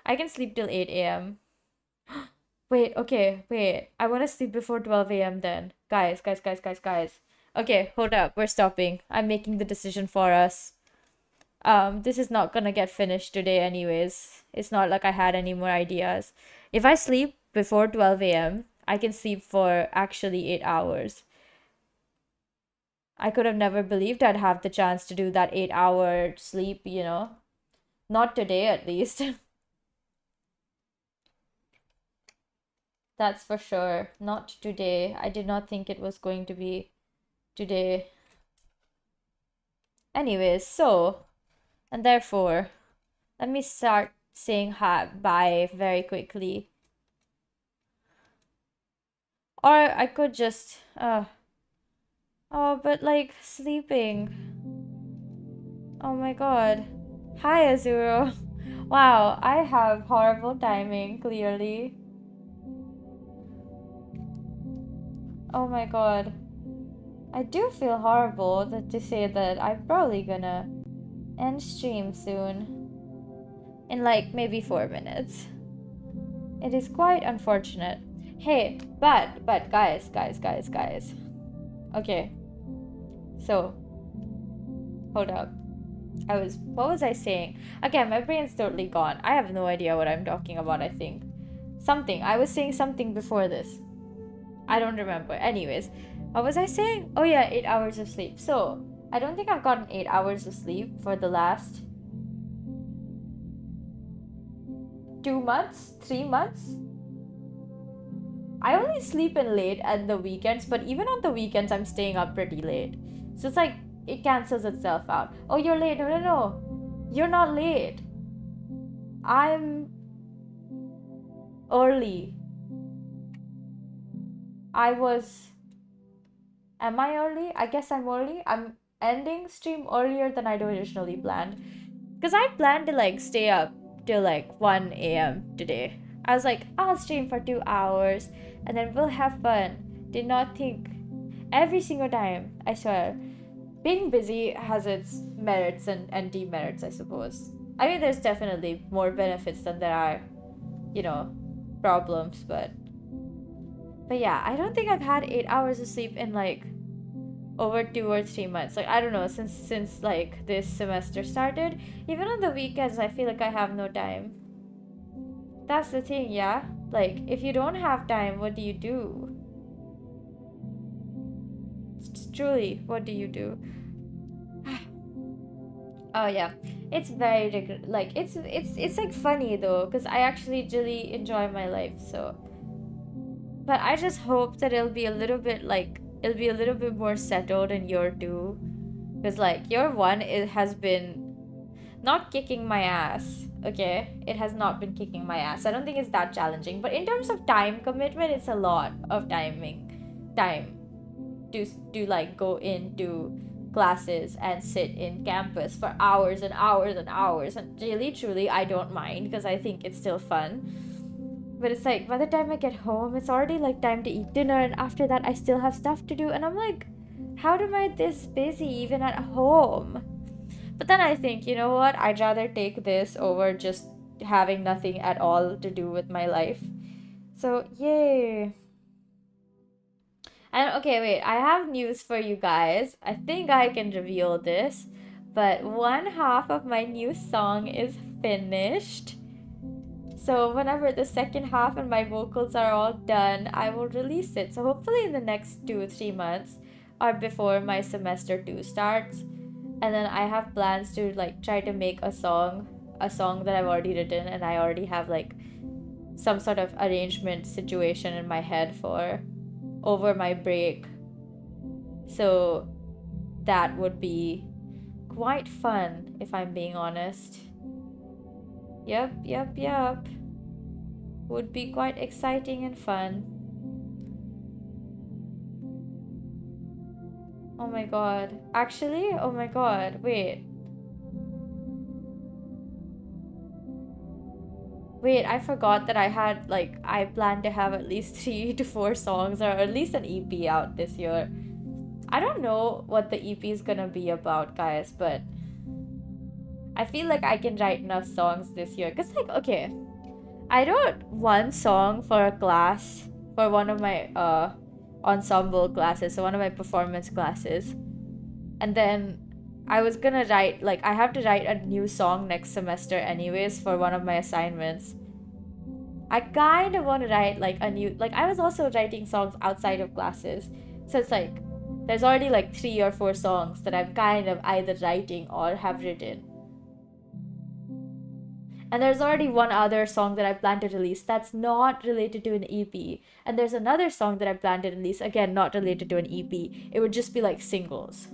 I can sleep till 8 a.m. Wait, okay, wait. I want to sleep before 12 a.m. then. Guys. Okay, hold up. We're stopping. I'm making the decision for us. This is not gonna get finished today anyways. It's not like I had any more ideas. If I sleep before 12 a.m., I can sleep for actually 8 hours. I could have never believed I'd have the chance to do that 8-hour sleep, you know? Not today, at least. That's for sure. Not today. I did not think it was going to be today. Anyways, so, and therefore, let me start saying hi bye very quickly. Or I could just, oh, but like sleeping. Oh my god. Hi, Azuro. Wow, I have horrible timing, clearly. Oh my god. I do feel horrible to say that I'm probably gonna end stream soon. In like maybe 4 minutes. It is quite unfortunate. Hey, but guys. Okay. So, hold up. What was I saying? Again, my brain's totally gone. I have no idea what I'm talking about, I think. I was saying something before this. I don't remember. Anyways, what was I saying? Oh yeah, 8 hours of sleep. So, I don't think I've gotten 8 hours of sleep for the last 2 months, 3 months. I only sleep in late at the weekends, but even on the weekends, I'm staying up pretty late. So it's like, it cancels itself out. Oh, you're late. No. You're not late. I'm early. I was. Am I early? I guess I'm early. I'm ending stream earlier than I'd originally planned. Because I planned to like stay up till like 1 a.m. today. I was like, I'll stream for 2 hours and then we'll have fun. Did not think every single time, I swear. Being busy has its merits and demerits, I suppose. I mean, there's definitely more benefits than there are, you know, problems, but yeah, I don't think I've had 8 hours of sleep in like over 2 or 3 months. Like, I don't know, since like this semester started, even on the weekends, I feel like I have no time. That's the thing, yeah? Like, if you don't have time, what do you do? Truly, what do you do? Oh yeah, it's very like it's like funny though, because I actually really enjoy my life. So, but I just hope that it'll be a little bit more settled in year two, because like year one it has been not kicking my ass. Okay, it has not been kicking my ass. I don't think it's that challenging, but in terms of time commitment, it's a lot of time to like go into classes and sit in campus for hours and hours and hours, and really truly I don't mind because I think it's still fun. But it's like by the time I get home, it's already like time to eat dinner, and after that I still have stuff to do, and I'm like, how am I this busy even at home? But then I think, you know what, I'd rather take this over just having nothing at all to do with my life. So yay. And okay, wait, I have news for you guys. I think I can reveal this, but one half of my new song is finished. So whenever the second half and my vocals are all done, I will release it. So hopefully in the next 2 or 3 months, or before my semester 2 starts. And then I have plans to like try to make a song that I've already written, and I already have like some sort of arrangement situation in my head for over my break. So that would be quite fun if I'm being honest. Yep. Would be quite exciting and fun. Oh my god. Actually, oh my god, wait. Wait, I forgot that I planned to have at least 3 to 4 songs or at least an EP out this year. I don't know what the EP is gonna be about, guys, but I feel like I can write enough songs this year. Cause like, okay, I wrote one song for a class, for one of my ensemble classes, so one of my performance classes. And then I was gonna write, like, I have to write a new song next semester anyways for one of my assignments. I kind of want to write like a new, like, I was also writing songs outside of classes. So it's like, there's already like 3 or 4 songs that I'm kind of either writing or have written. And there's already one other song that I plan to release that's not related to an EP. And there's another song that I plan to release, again, not related to an EP. It would just be like singles.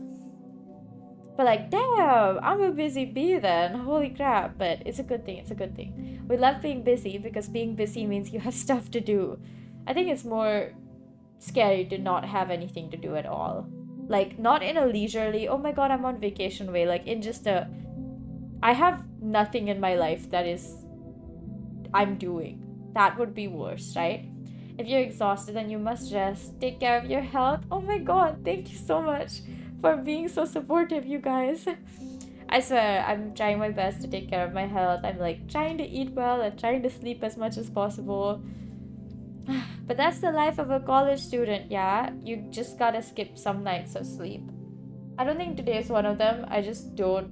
But like, damn, I'm a busy bee then. Holy crap. But it's a good thing. It's a good thing. We love being busy because being busy means you have stuff to do. I think it's more scary to not have anything to do at all. Like, not in a leisurely, oh my god, I'm on vacation way. Like, in just a, I have nothing in my life that is, I'm doing. That would be worse, right? If you're exhausted, then you must rest. Take care of your health. Oh my god, thank you so much for being so supportive, you guys. I swear, I'm trying my best to take care of my health. I'm like trying to eat well and trying to sleep as much as possible. But that's the life of a college student, yeah? You just gotta skip some nights of sleep. I don't think today is one of them. I just don't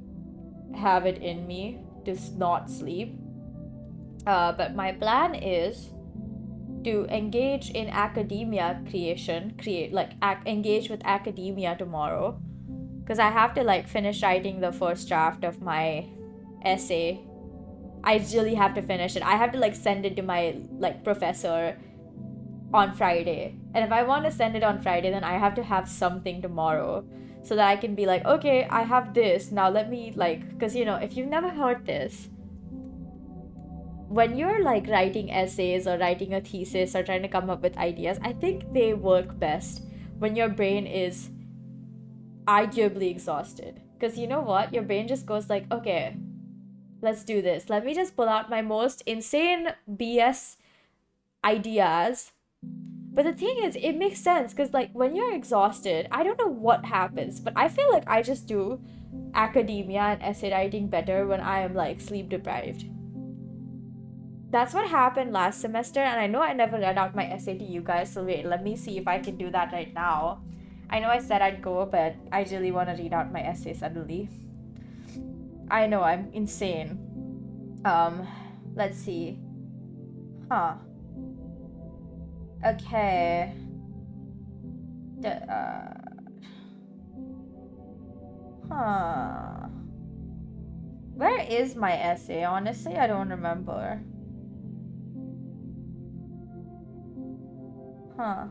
have it in me to not sleep. But my plan is to engage in academia engage with academia tomorrow, because I have to like finish writing the first draft of my essay. I really have to finish it. I have to like send it to my like professor on Friday, and if I want to send it on Friday, then I have to have something tomorrow so that I can be like, okay, I have this now, let me like, because you know, if you've never heard this, when you're like writing essays or writing a thesis or trying to come up with ideas, I think they work best when your brain is arguably exhausted. Because you know what? Your brain just goes like, okay, let's do this. Let me just pull out my most insane BS ideas. But the thing is, it makes sense because like when you're exhausted, I don't know what happens, but I feel like I just do academia and essay writing better when I am like sleep deprived. That's what happened last semester, and I know I never read out my essay to you guys, so wait, let me see if I can do that right now. I know I said I'd go, but I really want to read out my essay suddenly. I know, I'm insane. Let's see. Huh. Okay. Huh. Where is my essay? Honestly, I don't remember. Huh.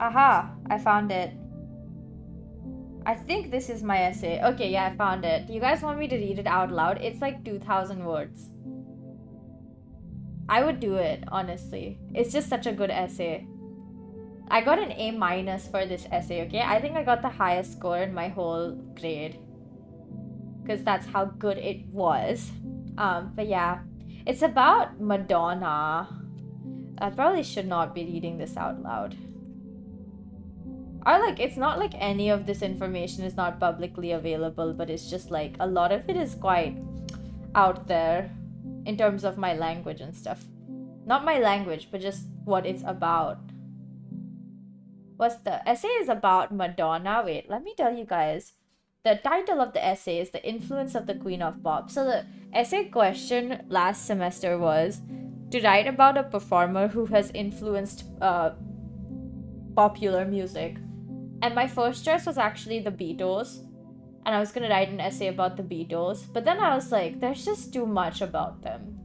Aha! I found it. I think this is my essay. Okay, yeah, I found it. Do you guys want me to read it out loud? It's like 2,000 words. I would do it, honestly. It's just such a good essay. I got an A- for this essay, okay? I think I got the highest score in my whole grade. Because that's how good it was. But yeah. It's about Madonna. I probably should not be reading this out loud. Or like, it's not like any of this information is not publicly available, but it's just like a lot of it is quite out there in terms of my language and stuff. Not my language, but just what it's about. What's the essay is about Madonna? Wait, let me tell you guys. The title of the essay is The Influence of the Queen of Pop. So the essay question last semester was to write about a performer who has influenced popular music. And my first choice was actually the Beatles. And I was gonna write an essay about the Beatles. But then I was like, there's just too much about them.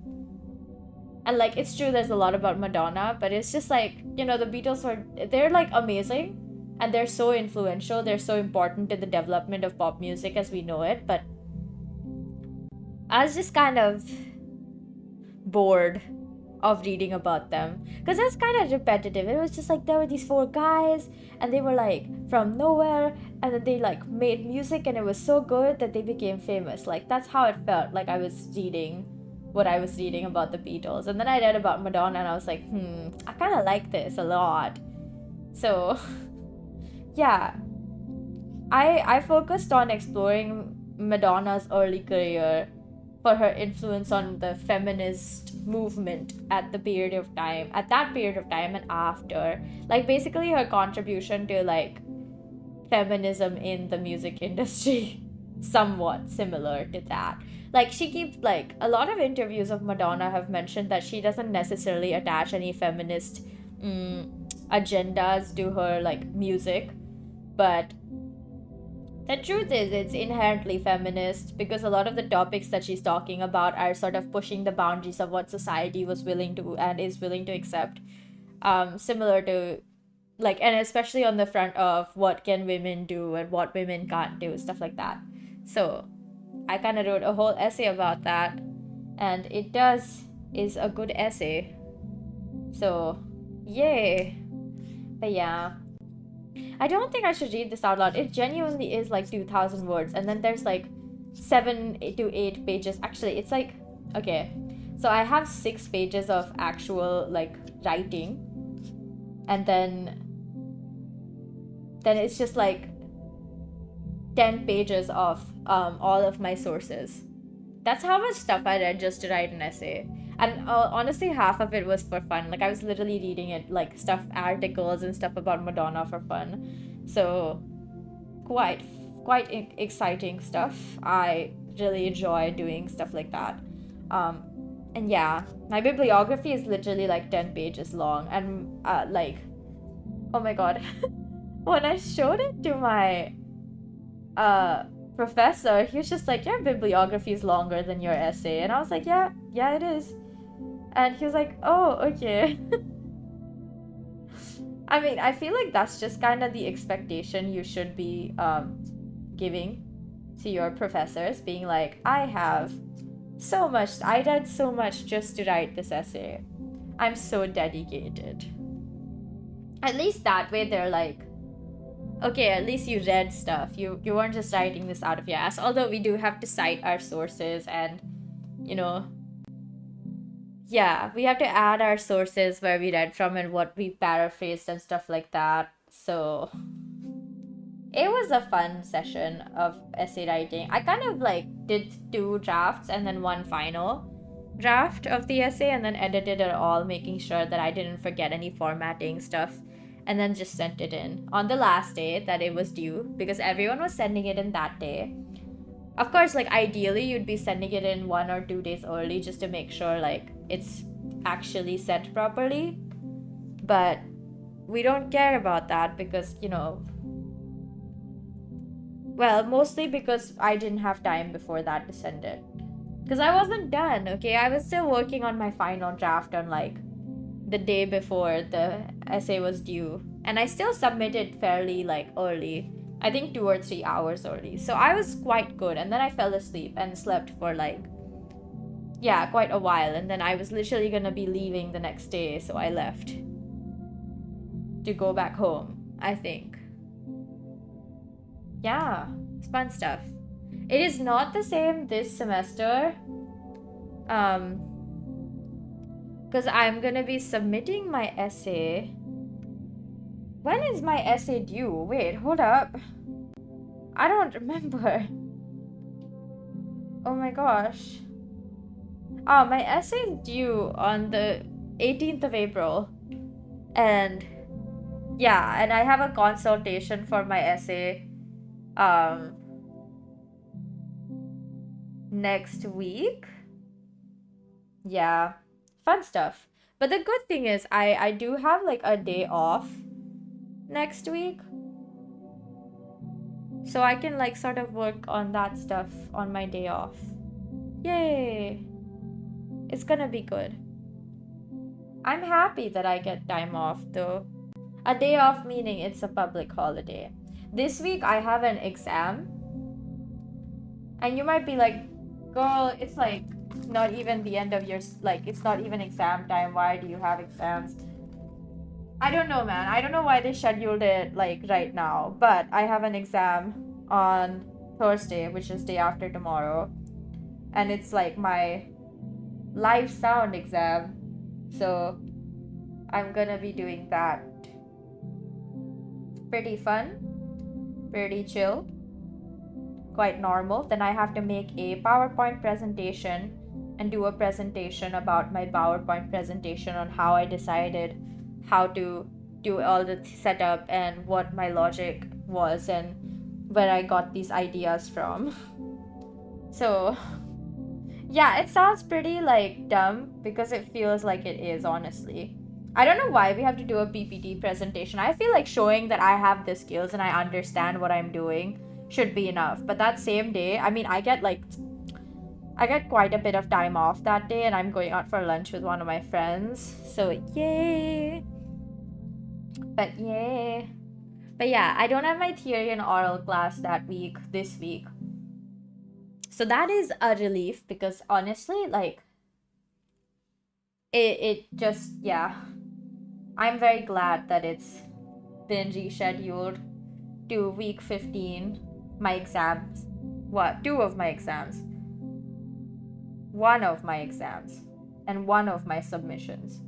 And like, it's true there's a lot about Madonna, but it's just like, you know, the Beatles they're like amazing. And they're so influential. They're so important in the development of pop music as we know it. But I was just kind of bored of reading about them because it's kind of repetitive. It was just like there were these 4 guys and they were like from nowhere, and then they like made music and it was so good that they became famous. Like that's how it felt like I was reading what I was reading about the Beatles. And then I read about Madonna and I was like, I kind of like this a lot. So yeah, I focused on exploring Madonna's early career for her influence on the feminist movement at that period of time and after. Like basically her contribution to like feminism in the music industry somewhat similar to that. Like she keeps like a lot of interviews of Madonna have mentioned that she doesn't necessarily attach any feminist agendas to her like music, but the truth is, it's inherently feminist because a lot of the topics that she's talking about are sort of pushing the boundaries of what society was willing to and is willing to accept. Similar to, like, and especially on the front of what can women do and what women can't do, stuff like that. So, I kind of wrote a whole essay about that, and is a good essay. So, yay. But yeah. I don't think I should read this out loud. It genuinely is like 2,000 words. And then there's like 7 to 8 pages. Actually, it's like, okay. So I have 6 pages of actual like writing. And then it's just like 10 pages of all of my sources. That's how much stuff I read just to write an essay. And honestly, half of it was for fun. Like I was literally reading it, like articles and stuff about Madonna for fun. So quite exciting stuff. I really enjoy doing stuff like that. And yeah, my bibliography is literally like 10 pages long. And like, oh my god, when I showed it to my professor, he was just like, your bibliography is longer than your essay. And I was like, yeah, it is. And he was like, oh, okay. I mean, I feel like that's just kind of the expectation you should be giving to your professors, being like, I read so much just to write this essay. I'm so dedicated. At least that way they're like, okay, at least you read stuff. You weren't just writing this out of your ass. Although we do have to cite our sources and, you know, yeah, we have to add our sources where we read from and what we paraphrased and stuff like that. So it was a fun session of essay writing. I kind of like did 2 drafts and then 1 final. draft of the essay and then edited it all, making sure that I didn't forget any formatting stuff, and then just sent it in on the last day that it was due, because everyone was sending it in that day. Of course, like ideally you'd be sending it in 1 or 2 days early just to make sure like it's actually sent properly, but we don't care about that because, you know, well, mostly because I didn't have time before that to send it. Because I wasn't done, okay? I was still working on my final draft on like the day before the essay was due. And I still submitted fairly like early. I think 2 or 3 hours early. So I was quite good. And then I fell asleep and slept for like, yeah, quite a while. And then I was literally gonna be leaving the next day. So I left to go back home, I think. Yeah, it's fun stuff. It is not the same this semester. Because I'm gonna be submitting my essay. When is my essay due? Wait, hold up. I don't remember. Oh my gosh. Oh, my essay is due on the 18th of April. And yeah, and I have a consultation for my essay next week. Yeah, fun stuff. But the good thing is I do have like a day off next week, so I can like sort of work on that stuff on my day off. Yay, it's gonna be good. I'm happy that I get time off though. A day off meaning it's a public holiday. This week I have an exam, and you might be like, girl, it's like not even the end of your, like it's not even exam time, why do you have exams? I don't know, man. I don't know why they scheduled it like right now, but I have an exam on Thursday, which is day after tomorrow, and it's like my live sound exam, so I'm gonna be doing that. Pretty fun, pretty chill, quite normal. Then I have to make a PowerPoint presentation and do a presentation about my PowerPoint presentation on how I decided how to do all the setup and what my logic was and where I got these ideas from. So yeah, it sounds pretty like dumb because it feels like it is, honestly. I don't know why we have to do a PPT presentation. I feel like showing that I have the skills and I understand what I'm doing should be enough. But that same day, I mean, I get quite a bit of time off that day, and I'm going out for lunch with one of my friends. So yay. But yeah, I don't have my theory and oral class this week. So that is a relief because honestly, like it just, yeah. I'm very glad that it's been rescheduled to week 15. My exams. What? 2 of my exams. 1 of my exams. And 1 of my submissions.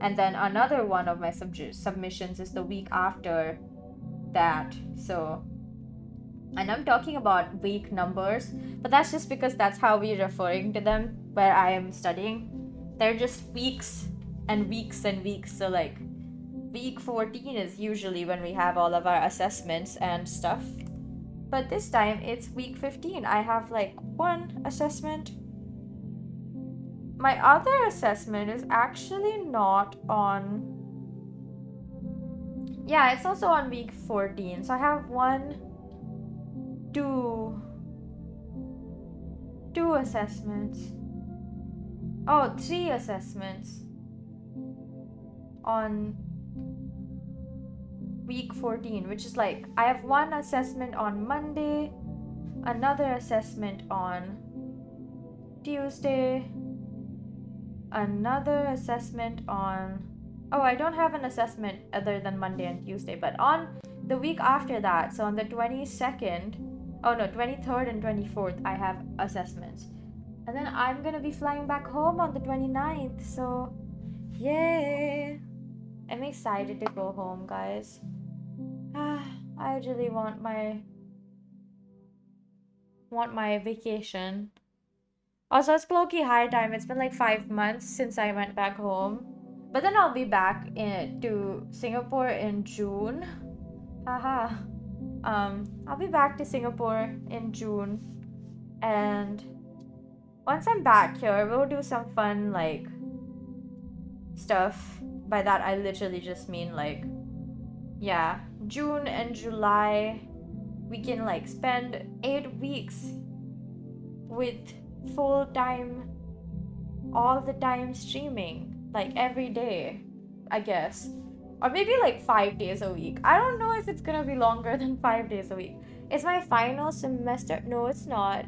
And then another one of my submissions is the week after that. So, and I'm talking about week numbers, but that's just because that's how we're referring to them where I am studying. They're just weeks and weeks and weeks. So like week 14 is usually when we have all of our assessments and stuff. But this time it's week 15. I have like 1 assessment. My other assessment is actually not on... Yeah, it's also on week 14. So I have 2 assessments. Oh, 3 assessments on week 14, which is like I have 1 assessment on Monday, another assessment on Tuesday, another assessment on... Oh, I don't have an assessment other than Monday and Tuesday, but on the week after that, so on the 23rd and 24th, I have assessments. And then I'm gonna be flying back home on the 29th, so yay! I'm excited to go home, guys. I really want my vacation. Also, it's low-key high time. It's been like 5 months since I went back home. But then I'll be back to Singapore in June. Haha. I'll be back to Singapore in June. And once I'm back here, we'll do some fun, like, stuff. By that, I literally just mean, like, yeah, June and July, we can, like, spend 8 weeks with full time, all the time streaming, like, every day, I guess. Or maybe, like, 5 days a week. I don't know if it's gonna be longer than 5 days a week. It's my final semester. No, it's not.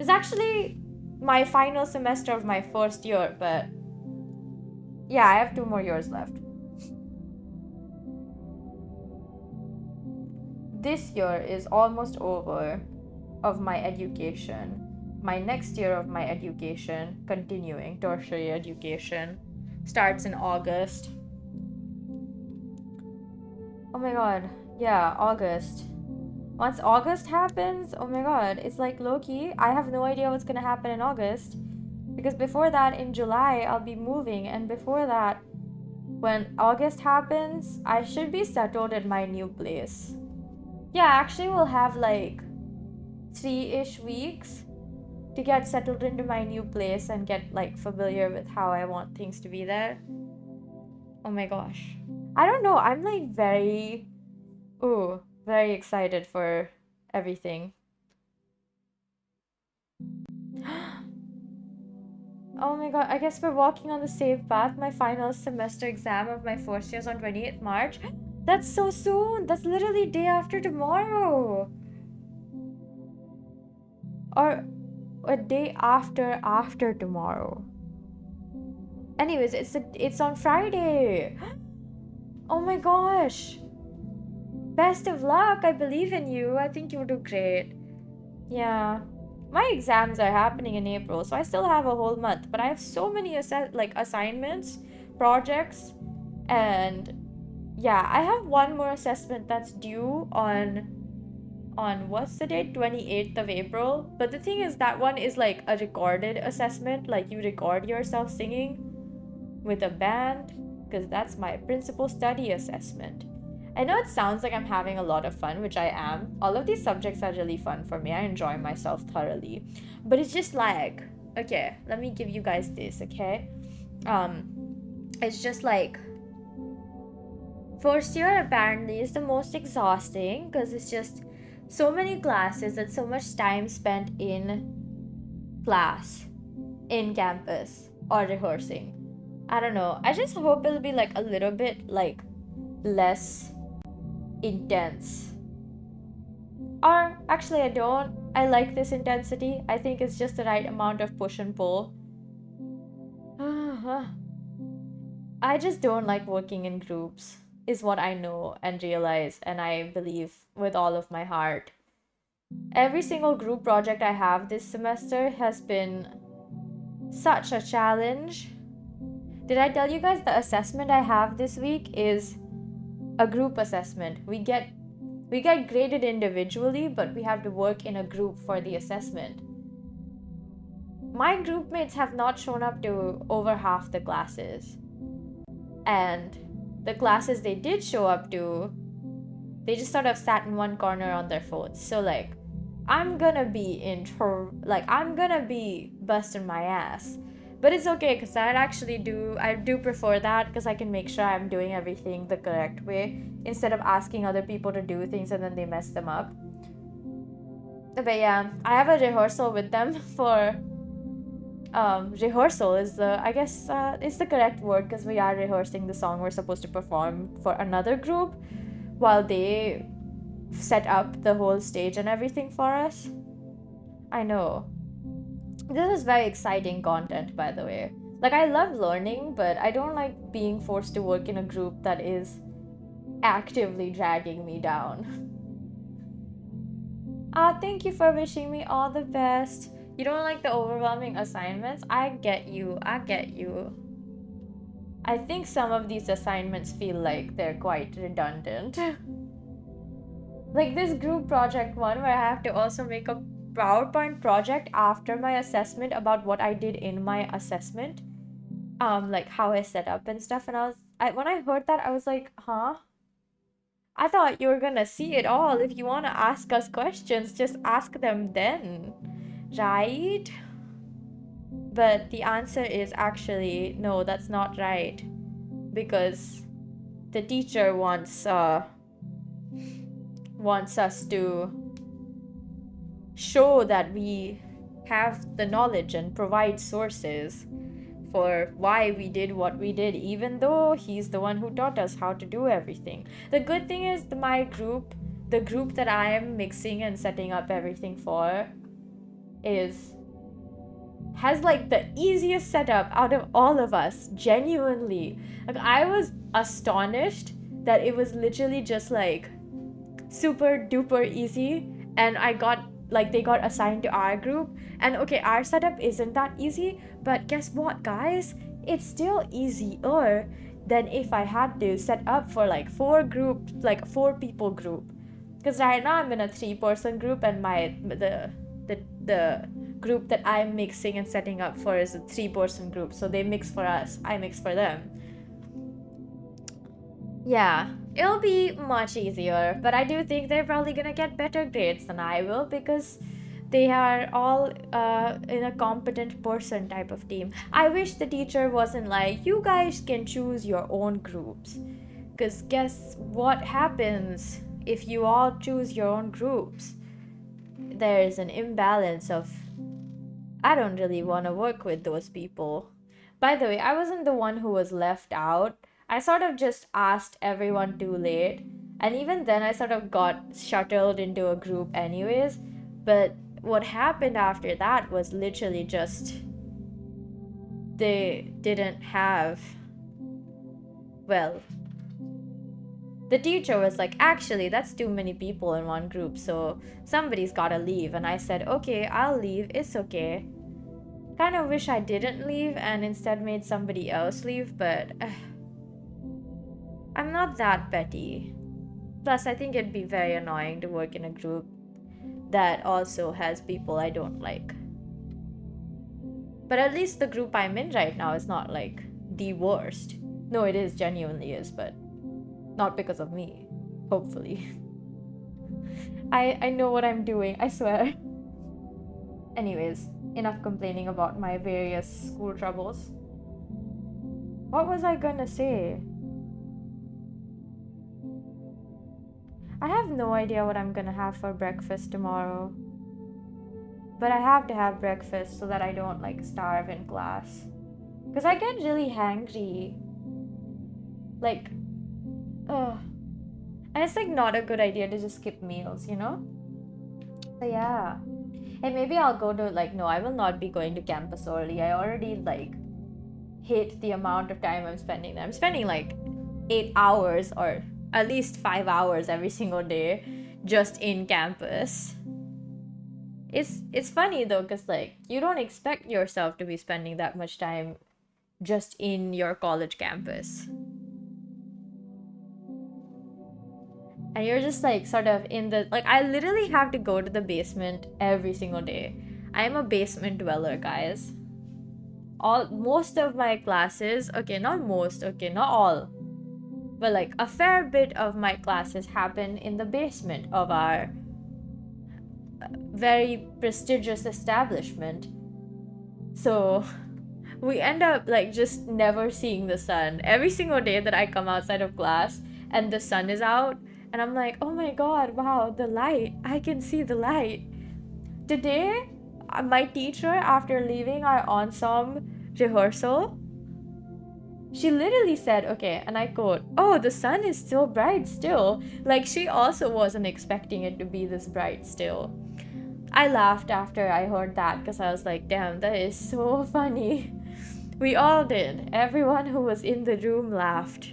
It's actually my final semester of my first year, but yeah, I have 2 more years left. This year is almost over of my education. My next year of my education, continuing tertiary education, starts in August. Oh my god, yeah, August. Once August happens, oh my god, it's like low-key. I have no idea what's gonna happen in August. Because before that, in July, I'll be moving. And before that, when August happens, I should be settled in my new place. Yeah, actually, we'll have like 3-ish weeks to get settled into my new place and get like familiar with how I want things to be there. Oh my gosh. I don't know. I'm like very excited for everything. Oh my god, I guess we're walking on the same path. My final semester exam of my first year is on 28th March. That's so soon. That's literally day after tomorrow. Or a day after tomorrow. Anyways, it's on Friday. Oh my gosh. Best of luck. I believe in you. I think you'll do great. Yeah. My exams are happening in April, so I still have a whole month, but I have so many assignments, projects, and yeah, I have one more assessment that's due on what's the date? 28th of April. But the thing is, that one is like a recorded assessment, like you record yourself singing with a band, because that's my principal study assessment. I know it sounds like I'm having a lot of fun, which I am. All of these subjects are really fun for me. I enjoy myself thoroughly. But it's just like, okay, let me give you guys this, okay? It's just like, first year apparently is the most exhausting because it's just so many classes and so much time spent in class, in campus, or rehearsing. I don't know. I just hope it'll be like a little bit like less intense. Or actually, I don't. I like this intensity. I think it's just the right amount of push and pull. I just don't like working in groups, is what I know and realize, and I believe with all of my heart. Every single group project I have this semester has been such a challenge. Did I tell you guys the assessment I have this week is a group assessment? We get graded individually, but we have to work in a group for the assessment. My group mates have not shown up to over half the classes. And the classes they did show up to, they just sort of sat in one corner on their phones. So like, I'm gonna be busting my ass. But it's okay, because I do prefer that, because I can make sure I'm doing everything the correct way instead of asking other people to do things and then they mess them up. But yeah, I have a rehearsal with them for rehearsal is it's the correct word, because we are rehearsing the song we're supposed to perform for another group while they set up the whole stage and everything for us. I know. This is very exciting content, by the way. Like, I love learning, but I don't like being forced to work in a group that is actively dragging me down. Thank you for wishing me all the best. You don't like the overwhelming assignments? I get you. I think some of these assignments feel like they're quite redundant. Like this group project one where I have to also make a PowerPoint project after my assessment about what I did in my assessment, like how I set up and stuff. And when I heard that, I was like, huh? I thought you were gonna see it all. If you wanna ask us questions, just ask them then, right? But the answer is actually no, that's not right, because the teacher wants us to show that we have the knowledge and provide sources for why we did what we did, even though he's the one who taught us how to do everything. The good thing is my group, the group that I am mixing and setting up everything for, has like the easiest setup out of all of us, genuinely. Like, I was astonished that it was literally just like super duper easy, and they got assigned to our group. And okay, our setup isn't that easy, but guess what, guys? It's still easier than if I had to set up for like 4 people group. Because right now I'm in a 3-person group, and the group that I'm mixing and setting up for is a 3-person group. So they mix for us, I mix for them. Yeah, it'll be much easier, but I do think they're probably gonna get better grades than I will, because they are all in a competent person type of team. I wish the teacher wasn't like, you guys can choose your own groups, because guess what happens if you all choose your own groups? There's an imbalance of, I don't really want to work with those people. By the way, I wasn't the one who was left out. I sort of just asked everyone too late, and even then I sort of got shuttled into a group anyways. But what happened after that was literally just, they didn't have, well, the teacher was like, actually, that's too many people in one group, so somebody's gotta leave. And I said, okay, I'll leave, it's okay. Kind of wish I didn't leave and instead made somebody else leave, but I'm not that petty. Plus, I think it'd be very annoying to work in a group that also has people I don't like. But at least the group I'm in right now is not like the worst. No, it is, genuinely is, but not because of me, hopefully. I know what I'm doing, I swear. Anyways, enough complaining about my various school troubles. What was I gonna say? I have no idea what I'm gonna have for breakfast tomorrow. But I have to have breakfast so that I don't like starve in class. Because I get really hangry. Like, ugh. And it's like not a good idea to just skip meals, you know? So yeah. Hey, maybe I'll go to like, no, I will not be going to campus early. I already like hate the amount of time I'm spending there. I'm spending like 8 hours or at least 5 hours every single day just in campus. It's funny though, because like you don't expect yourself to be spending that much time just in your college campus. And you're just like sort of in the, like, I literally have to go to the basement every single day. I'm a basement dweller, guys. Most of my classes, okay, not most, okay, not all, but like a fair bit of my classes happen in the basement of our very prestigious establishment. So we end up like just never seeing the sun. Every single day that I come outside of class and the sun is out, and I'm like, oh my god, wow, the light, I can see the light. Today, my teacher, after leaving our ensemble rehearsal, she literally said, okay, and I quote, oh, the sun is still bright still. Like, she also wasn't expecting it to be this bright still. I laughed after I heard that because I was like, damn, that is so funny. We all did. Everyone who was in the room laughed.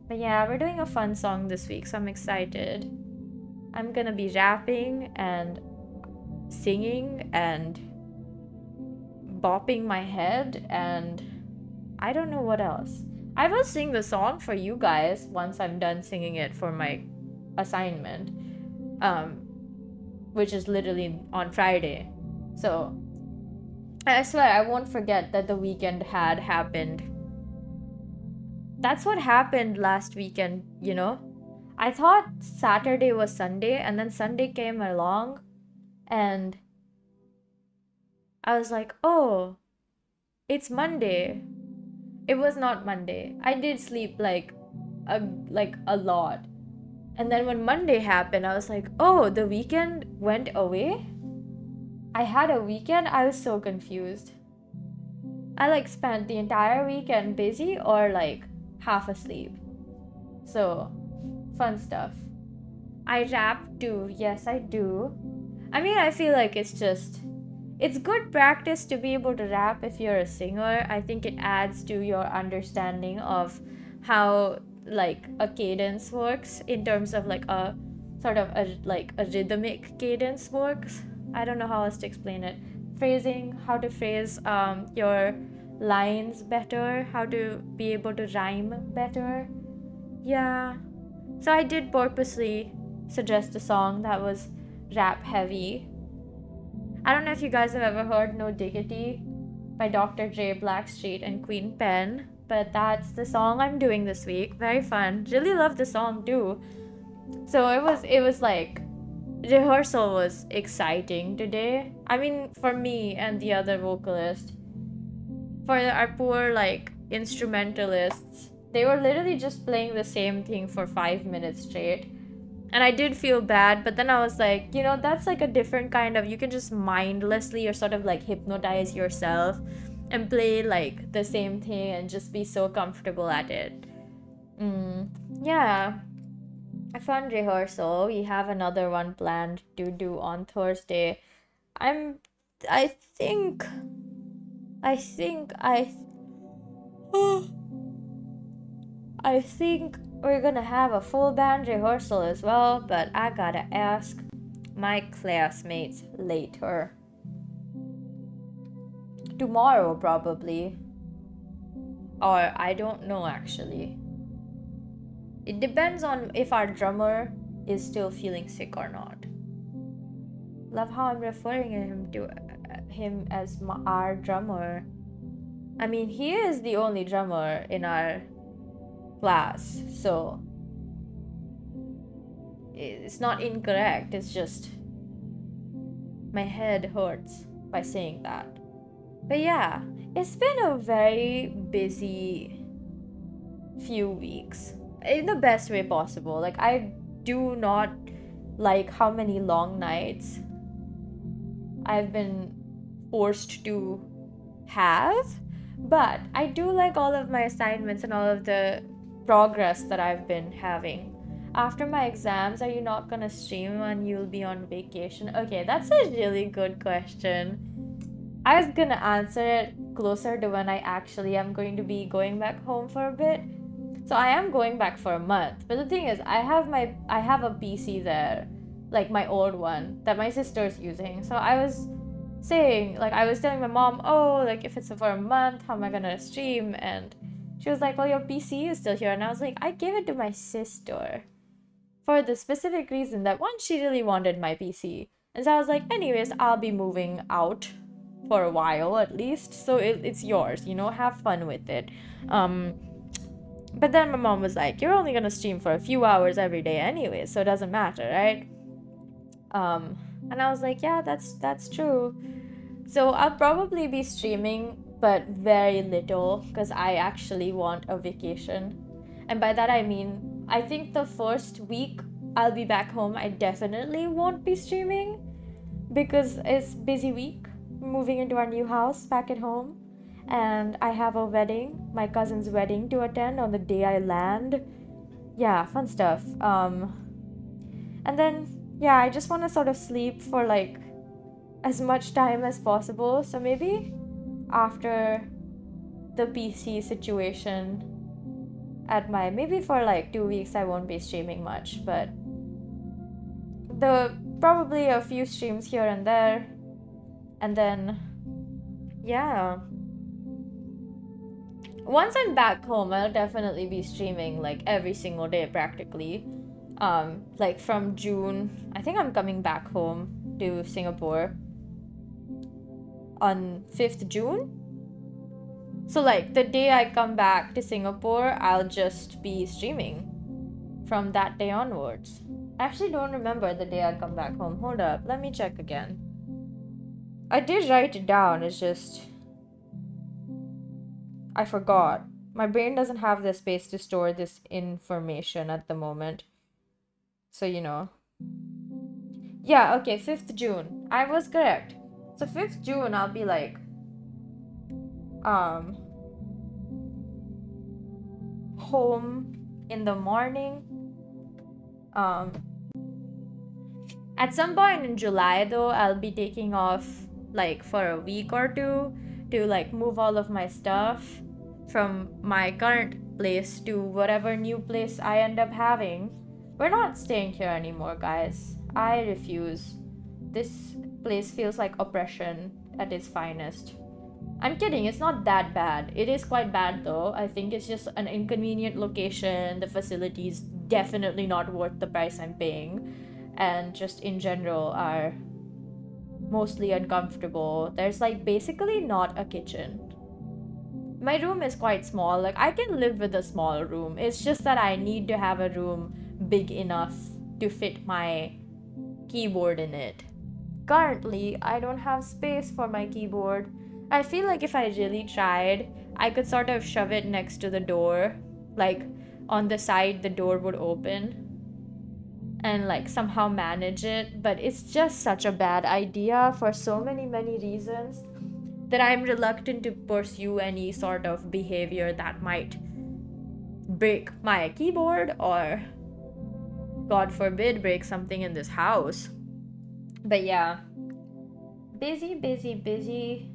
But yeah, we're doing a fun song this week, so I'm excited. I'm gonna be rapping and singing and bopping my head, and I don't know what else. I will sing the song for you guys once I'm done singing it for my assignment. which is literally on Friday. So I swear I won't forget that the weekend had happened. That's what happened last weekend, you know? I thought Saturday was Sunday, and then Sunday came along, and I was like, oh, it's Monday. It was not Monday. I did sleep like a lot. And then when Monday happened, I was like, oh, the weekend went away? I had a weekend? I was so confused. I like spent the entire weekend busy or like half asleep. So, fun stuff. I rap too. Yes, I do. I mean, I feel like it's good practice to be able to rap if you're a singer. I think it adds to your understanding of how like a cadence works in terms of like a sort of a rhythmic cadence works. I don't know how else to explain it. Phrasing, how to phrase your lines better, how to be able to rhyme better. Yeah. So I did purposely suggest a song that was rap heavy. I don't know if you guys have ever heard No Diggity by Dr. Dre, Blackstreet, and Queen Pen, but that's the song I'm doing this week. Very fun. Really love the song too. So it was like rehearsal was exciting today. I mean, for me and the other vocalist. For our poor like instrumentalists, they were literally just playing the same thing for 5 minutes straight. And I did feel bad, but then I was like, you know, that's like a different kind of, you can just mindlessly or sort of like hypnotize yourself and play like the same thing and just be so comfortable at it. Yeah. A fun rehearsal. We have another one planned to do on Thursday. I think I think we're gonna have a full band rehearsal as well, but I gotta ask my classmates later. Tomorrow, probably. Or I don't know actually. It depends on if our drummer is still feeling sick or not. Love how I'm referring him as our drummer. I mean, he is the only drummer in our class, so it's not incorrect. It's just my head hurts by saying that. But yeah, it's been a very busy few weeks in the best way possible. Like, I do not like how many long nights I've been forced to have, but I do like all of my assignments and all of the progress that I've been having. After my exams, are you not gonna stream when you'll be on vacation? Okay, that's a really good question. I was gonna answer it closer to when I actually am going to be going back home for a bit. So I am going back for a month, but the thing is, I have a PC there, like my old one that my sister's using. So I was saying, like, I was telling my mom, oh, like, if it's for a month, how am I gonna stream? And she was like, well, your PC is still here. And I was like, I gave it to my sister for the specific reason that one, she really wanted my PC. And so I was like, anyways, I'll be moving out for a while at least, so it's yours, you know, have fun with it. But then my mom was like, you're only gonna stream for a few hours every day anyway, so it doesn't matter, right? And I was like, yeah, that's true. So I'll probably be streaming, but very little, because I actually want a vacation. And by that I mean, I think the first week I'll be back home, I definitely won't be streaming, because it's busy week, moving into our new house back at home, and I have a wedding, my cousin's wedding to attend on the day I land. Yeah, fun stuff. And then, yeah, I just want to sort of sleep for like as much time as possible. So maybe after the PC situation maybe for like 2 weeks I won't be streaming much, but probably a few streams here and there. And then, yeah. Once I'm back home, I'll definitely be streaming like every single day practically. Like from June, I think I'm coming back home to Singapore on 5th June. So like the day I come back to Singapore, I'll just be streaming from that day onwards. I actually don't remember the day I come back home. Hold up, let me check again. I did write it down, it's just I forgot. My brain doesn't have the space to store this information at the moment. So, you know. Yeah, okay, 5th June. I was correct. So 5th June, I'll be like, home in the morning. At some point in July, though, I'll be taking off, like, for a week or two to, like, move all of my stuff from my current place to whatever new place I end up having. We're not staying here anymore, guys. I refuse. This place feels like oppression at its finest. I'm kidding, it's not that bad. It is quite bad though. I think it's just an inconvenient location. The facility's definitely not worth the price I'm paying. And just in general are mostly uncomfortable. There's like basically not a kitchen. My room is quite small. Like I can live with a small room. It's just that I need to have a room big enough to fit my keyboard in it. Currently, I don't have space for my keyboard. I feel like if I really tried, I could sort of shove it next to the door. Like on the side the door would open. And like somehow manage it. But it's just such a bad idea for so many reasons that I'm reluctant to pursue any sort of behavior that might break my keyboard or, God forbid, break something in this house. But yeah, busy.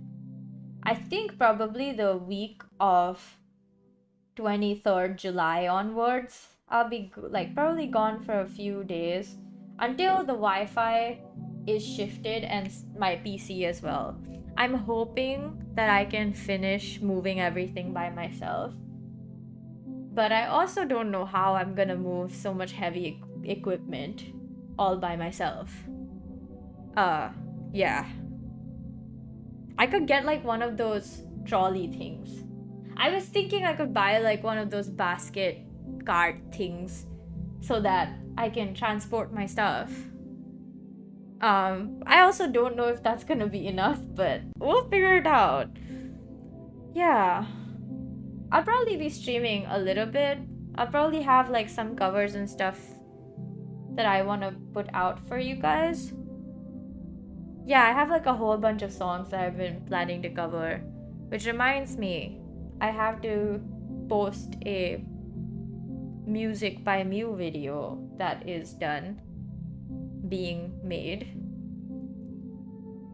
I think probably the week of 23rd July onwards, I'll be like probably gone for a few days until the Wi-Fi is shifted and my PC as well. I'm hoping that I can finish moving everything by myself. But I also don't know how I'm gonna move so much heavy equipment all by myself. Yeah. I could get like one of those trolley things. I was thinking I could buy like one of those basket cart things so that I can transport my stuff. I also don't know if that's gonna be enough, but we'll figure it out. Yeah. I'll probably be streaming a little bit. I'll probably have like some covers and stuff that I want to put out for you guys. Yeah, I have like a whole bunch of songs that I've been planning to cover. Which reminds me, I have to post a music by Mew video that is done being made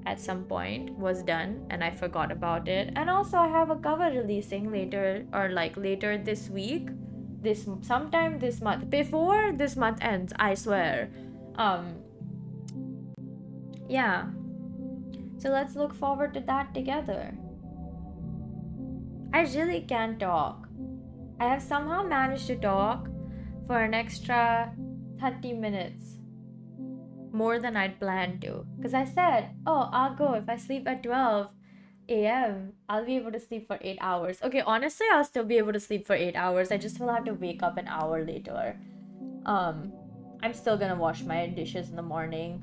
at some point, was done, and I forgot about it. And also I have a cover releasing later, or like later this week, sometime this month, before this month ends, I swear. Yeah, so let's look forward to that together. I really can't talk. I have somehow managed to talk for an extra 30 minutes. More than I'd planned to. Because I said, oh, I'll go. If I sleep at 12 a.m., I'll be able to sleep for 8 hours. Okay, honestly, I'll still be able to sleep for 8 hours. I just will have to wake up an hour later. I'm still gonna wash my dishes in the morning.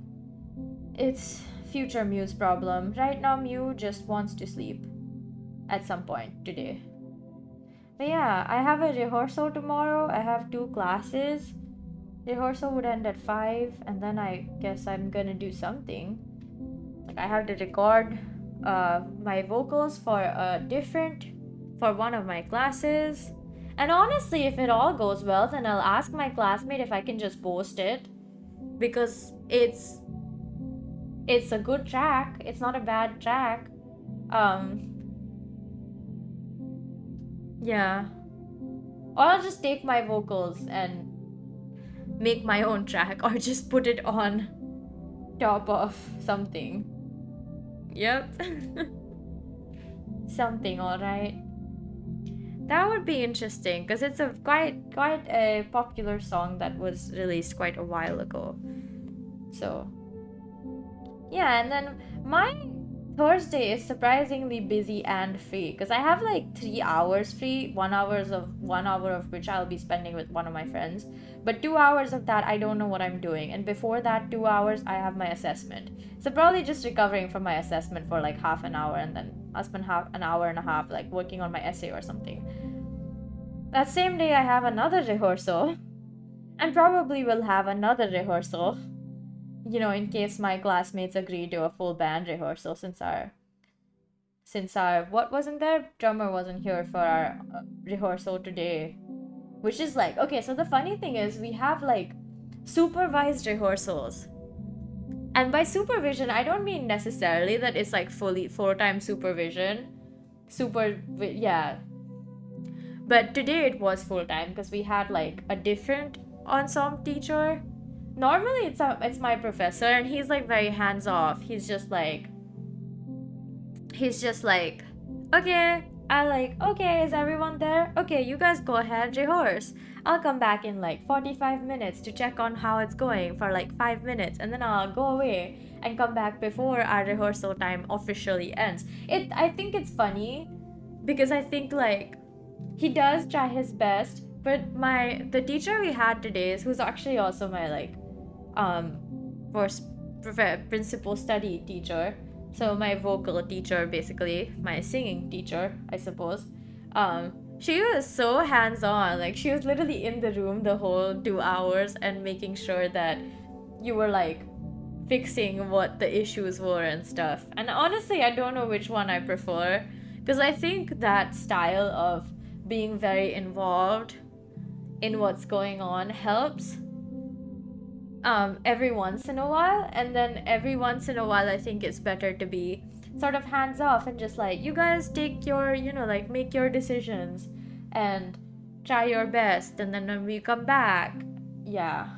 It's future Mew's problem. Right now, Mew just wants to sleep. At some point today. But yeah, I have a rehearsal tomorrow. I have 2 classes. Rehearsal would end at 5, and then I guess I'm gonna do something. Like I have to record my vocals for one of my classes. And honestly, if it all goes well, then I'll ask my classmate if I can just post it, because it's a good track. It's not a bad track. Yeah. Or I'll just take my vocals and make my own track, or just put it on top of something. Yep. Something, alright. That would be interesting, because it's a quite a popular song that was released quite a while ago. So Yeah, and then my Thursday is surprisingly busy and free because I have like 3 hours free, 1 hour of which I'll be spending with one of my friends. But 2 hours of that I don't know what I'm doing. And before that 2 hours I have my assessment. So probably just recovering from my assessment for like half an hour, and then I'll spend half an hour and a half like working on my essay or something. That same day I have another rehearsal. And probably will have another rehearsal, in case my classmates agree to a full band rehearsal, since our what wasn't there, drummer wasn't here for our rehearsal today, which is like, okay, so the funny thing is we have like supervised rehearsals. And by supervision I don't mean necessarily that it's like fully full-time supervision. Yeah, but today it was full-time because we had like a different ensemble teacher. Normally it's my professor, and he's like very hands off. He's just like, okay, okay, is everyone there? Okay, you guys go ahead, rehearse. I'll come back in like 45 minutes to check on how it's going for like 5 minutes, and then I'll go away and come back before our rehearsal time officially ends. I think it's funny because I think like he does try his best, but the teacher we had today, who's actually also my like first principal study teacher, so my vocal teacher, basically my singing teacher, I suppose. She was so hands-on. Like, she was literally in the room the whole 2 hours and making sure that you were like fixing what the issues were and stuff. And honestly, I don't know which one I prefer, because I think that style of being very involved in what's going on helps every once in a while, and then every once in a while I think it's better to be sort of hands off and just like, you guys take your, like, make your decisions and try your best, and then when we come back, yeah,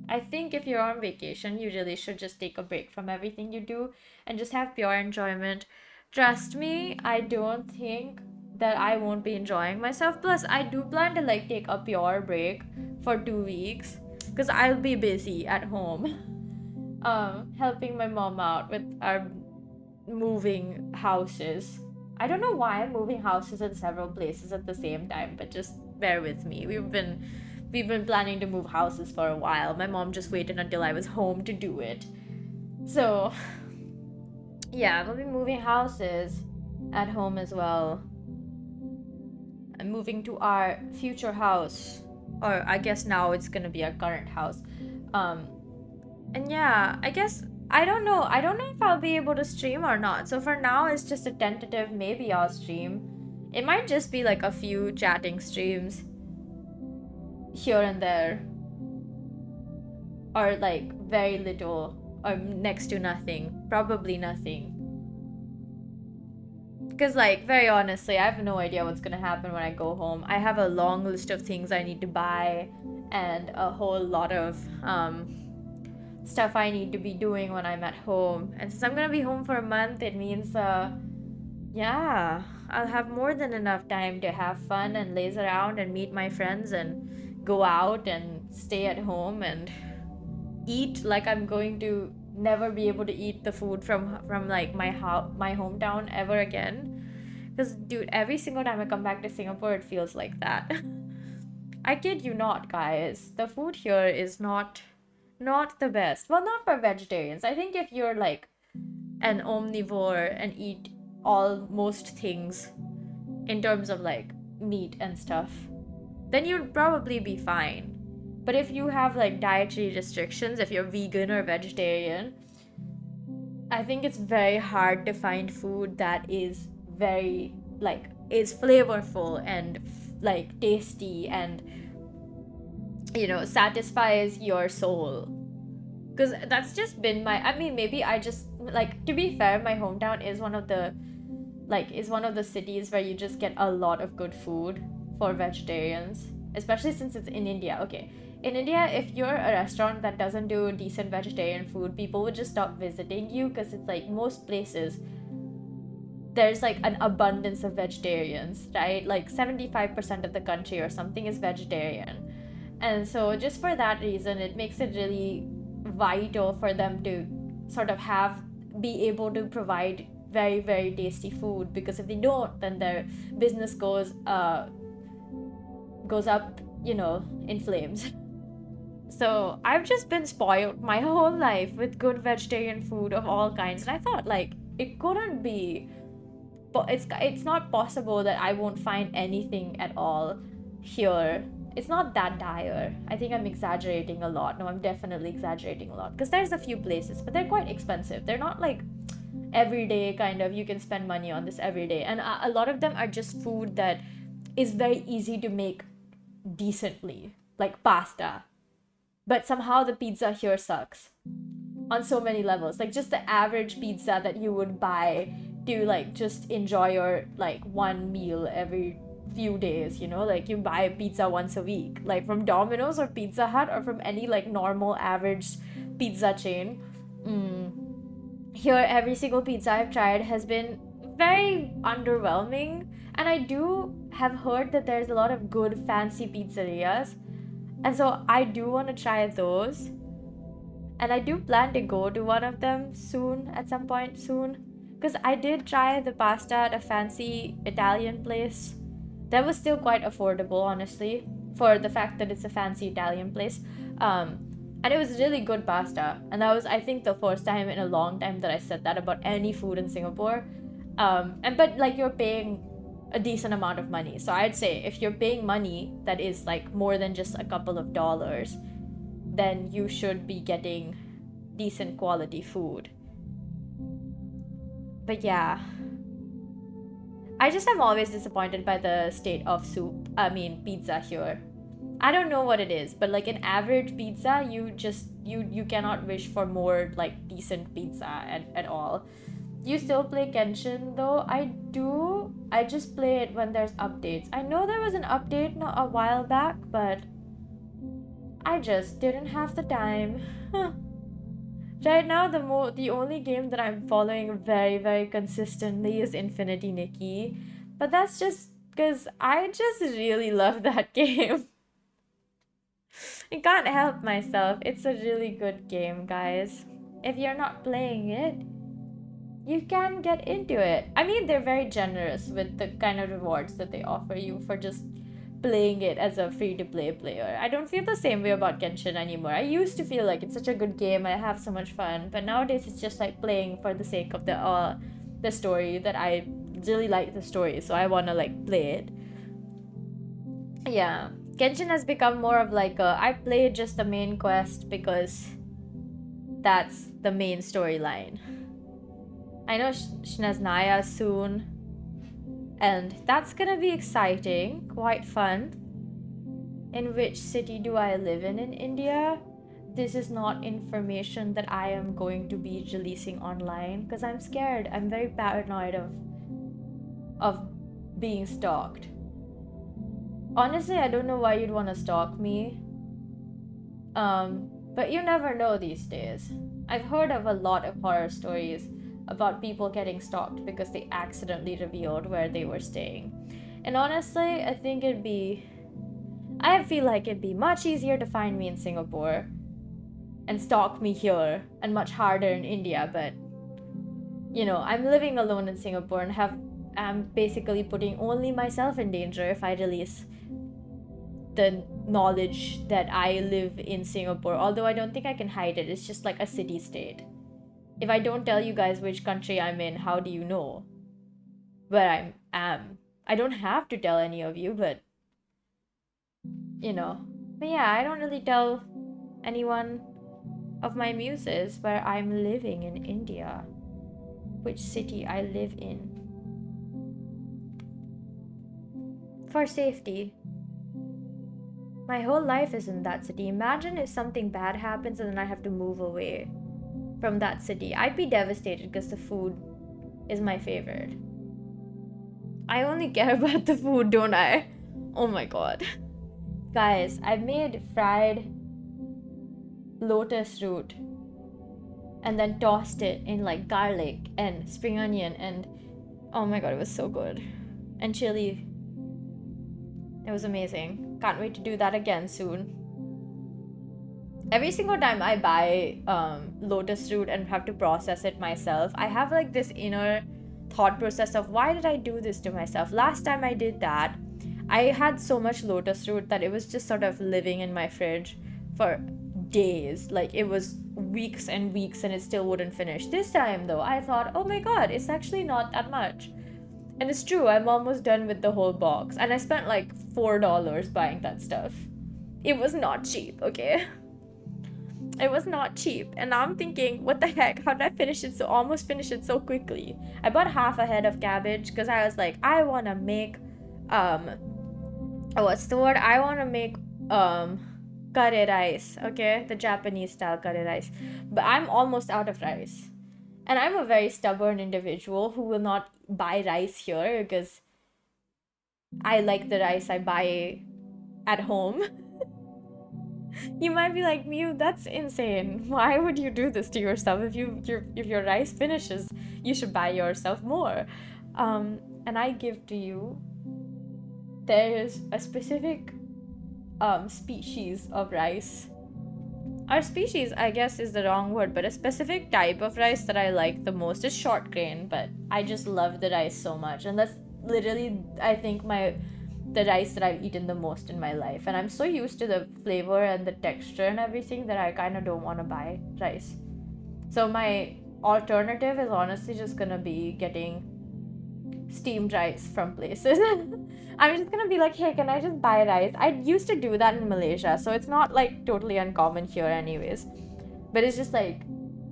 I think if you're on vacation you really should just take a break from everything you do and just have pure enjoyment. Trust me, I don't think that I won't be enjoying myself. Plus, I do plan to like take a pure break for 2 weeks because I'll be busy at home, helping my mom out with our moving houses. I don't know why I'm moving houses in several places at the same time, but just bear with me. We've been planning to move houses for a while. My mom just waited until I was home to do it. So, yeah, we'll be moving houses at home as well. I'm moving to our future house, or I guess now it's gonna be our current house. And yeah, I guess I don't know if I'll be able to stream or not. So for now it's just a tentative, maybe I'll stream. It might just be like a few chatting streams here and there, or like very little, or next to nothing, probably nothing. Because, like, very honestly, I have no idea what's gonna happen when I go home. I have a long list of things I need to buy and a whole lot of stuff I need to be doing when I'm at home. And since I'm gonna be home for a month, it means, yeah, I'll have more than enough time to have fun and laze around and meet my friends and go out and stay at home and eat like I'm going to never be able to eat the food from like my hometown ever again. Because, dude, every single time I come back to Singapore, it feels like that. I kid you not, guys. The food here is not the best. Well, not for vegetarians. I think if you're like an omnivore and eat most things in terms of like meat and stuff, then you'd probably be fine. But if you have like dietary restrictions, if you're vegan or vegetarian, I think it's very hard to find food that is very like is flavorful and like tasty and satisfies your soul. Because that's just been maybe I just like, to be fair, my hometown is one of the cities where you just get a lot of good food for vegetarians, especially since it's in India. Okay, in India, if you're a restaurant that doesn't do decent vegetarian food, people would just stop visiting you, because it's like most places there's like an abundance of vegetarians, right? Like 75% of the country or something is vegetarian. And so just for that reason, it makes it really vital for them to sort of be able to provide very, very tasty food, because if they don't, then their business goes up, in flames. So I've just been spoiled my whole life with good vegetarian food of all kinds, and I thought like it couldn't be, but it's not possible that I won't find anything at all here. It's not that dire. I think I'm exaggerating a lot. No, I'm definitely exaggerating a lot, because there's a few places, but they're quite expensive. They're not like everyday kind of, you can spend money on this every day, and a lot of them are just food that is very easy to make decently, like pasta. But somehow the pizza here sucks on so many levels. Like just the average pizza that you would buy to like just enjoy your like one meal every few days, like you buy a pizza once a week, like from Domino's or Pizza Hut or from any like normal average pizza chain. Here every single pizza I've tried has been very underwhelming, and I do have heard that there's a lot of good fancy pizzerias, and so I do want to try those. And I do plan to go to one of them soon, at some point soon. Because I did try the pasta at a fancy Italian place. That was still quite affordable, honestly, for the fact that it's a fancy Italian place. And it was really good pasta. And that was, I think, the first time in a long time that I said that about any food in Singapore. But like you're paying a decent amount of money. So I'd say if you're paying money that is like more than just a couple of dollars, then you should be getting decent quality food. But yeah, I just am always disappointed by the state of pizza here. I don't know what it is, but like an average pizza, you cannot wish for more like decent pizza at all. You still play Genshin though? I do. I just play it when there's updates. I know there was an update a while back, but I just didn't have the time. Right now, the only game that I'm following very, very consistently is Infinity Nikki. But that's just because I just really love that game. I can't help myself. It's a really good game, guys. If you're not playing it, you can get into it. I mean, they're very generous with the kind of rewards that they offer you for just playing it as a free-to-play player. I don't feel the same way about Genshin anymore. I used to feel like it's such a good game, I have so much fun, but nowadays it's just like playing for the sake of the story, that I really like the story, so I want to like play it. Yeah, Genshin has become more of like I play just the main quest because that's the main storyline. I know Shnaznaya soon, and that's gonna be exciting, quite fun. In which city do I live in India? This is not information that I am going to be releasing online because I'm scared. I'm very paranoid of being stalked. Honestly, I don't know why you'd want to stalk me. But you never know these days. I've heard of a lot of horror stories about people getting stalked because they accidentally revealed where they were staying. And honestly, I feel like it'd be much easier to find me in Singapore and stalk me here, and much harder in India, but I'm living alone in Singapore and I'm basically putting only myself in danger if I release the knowledge that I live in Singapore, although I don't think I can hide it. It's just like a city-state. If I don't tell you guys which country I'm in, how do you know where I am? I don't have to tell any of you, but But yeah, I don't really tell anyone of my muses where I'm living in India, which city I live in. For safety. My whole life is in that city. Imagine if something bad happens and then I have to move away from that city. I'd be devastated because the food is my favorite. I only care about the food, don't I? Oh my god. Guys, I made fried lotus root and then tossed it in like garlic and spring onion, and oh my god, it was so good. And chili. It was amazing. Can't wait to do that again soon. every single time I buy lotus root and have to process it myself, I have like this inner thought process of why did I do this to myself? Last time I did that, I had so much lotus root that it was just sort of living in my fridge for days. Like it was weeks and weeks and it still wouldn't finish. This time though, I thought, oh my god, it's actually not that much. And it's true, I'm almost done with the whole box. And I spent like $4 buying that stuff. It was not cheap, okay? It was not cheap. And now I'm thinking, what the heck? How did I almost finish it so quickly? I bought half a head of cabbage because I was like, I want to make, what's the word? I want to make, curry rice, okay? The Japanese style curry rice. But I'm almost out of rice. And I'm a very stubborn individual who will not buy rice here because I like the rice I buy at home. You might be like, Mew, that's insane. Why would you do this to yourself? If your rice finishes, you should buy yourself more. And I give to you, there is a specific species of rice. Our species, I guess, is the wrong word, but a specific type of rice that I like the most is short grain, but I just love the rice so much. And that's literally, I think, the rice that I've eaten the most in my life. And I'm so used to the flavor and the texture and everything that I kind of don't want to buy rice. So my alternative is honestly just gonna be getting steamed rice from places. I'm just gonna be like, hey, can I just buy rice? I used to do that in Malaysia, so it's not like totally uncommon here anyways. But it's just like,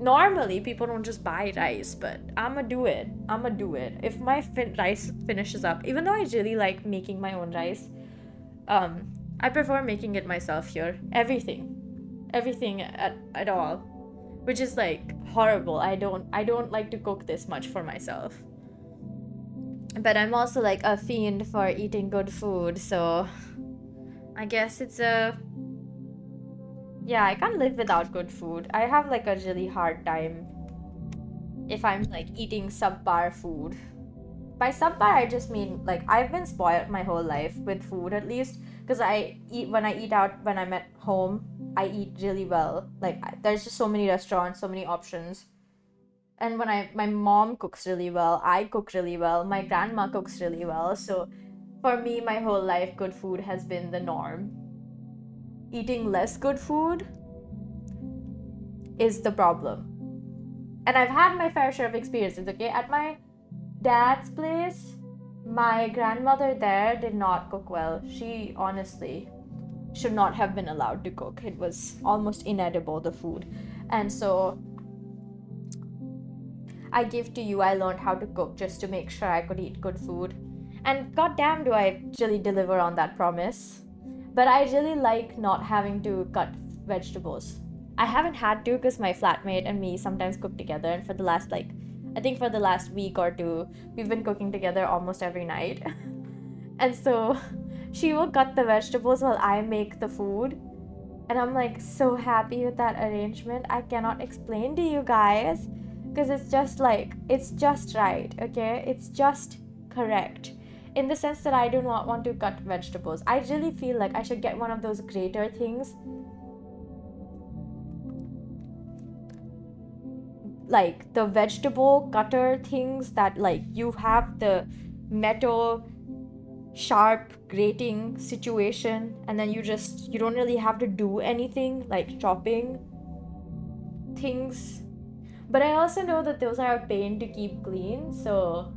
normally people don't just buy rice, but I'ma do it. If my rice finishes up, even though I really like making my own rice, I prefer making it myself here. Everything at all, which is like horrible. I don't like to cook this much for myself. But I'm also like a fiend for eating good food, so I guess it's I can't live without good food. I have like a really hard time if I'm like eating subpar food. By subpar, I just mean like I've been spoiled my whole life with food, at least, because when I eat out when I'm at home, I eat really well. Like there's just so many restaurants, so many options. And when my mom cooks really well, I cook really well, my grandma cooks really well. So for me, my whole life, good food has been the norm. Eating less good food is the problem. And I've had my fair share of experiences, okay? At my dad's place, my grandmother there did not cook well. She honestly should not have been allowed to cook. It was almost inedible, the food. And so I give to you, I learned how to cook just to make sure I could eat good food. And goddamn do I really deliver on that promise. But I really like not having to cut vegetables. I haven't had to because my flatmate and me sometimes cook together, and for the last week or two, we've been cooking together almost every night. And so she will cut the vegetables while I make the food. And I'm like so happy with that arrangement. I cannot explain to you guys. Because it's just right, okay? It's just correct. In the sense that I do not want to cut vegetables. I really feel like I should get one of those grater things. Like the vegetable cutter things that like you have the metal sharp grating situation and then you don't really have to do anything like chopping things. But I also know that those are a pain to keep clean, so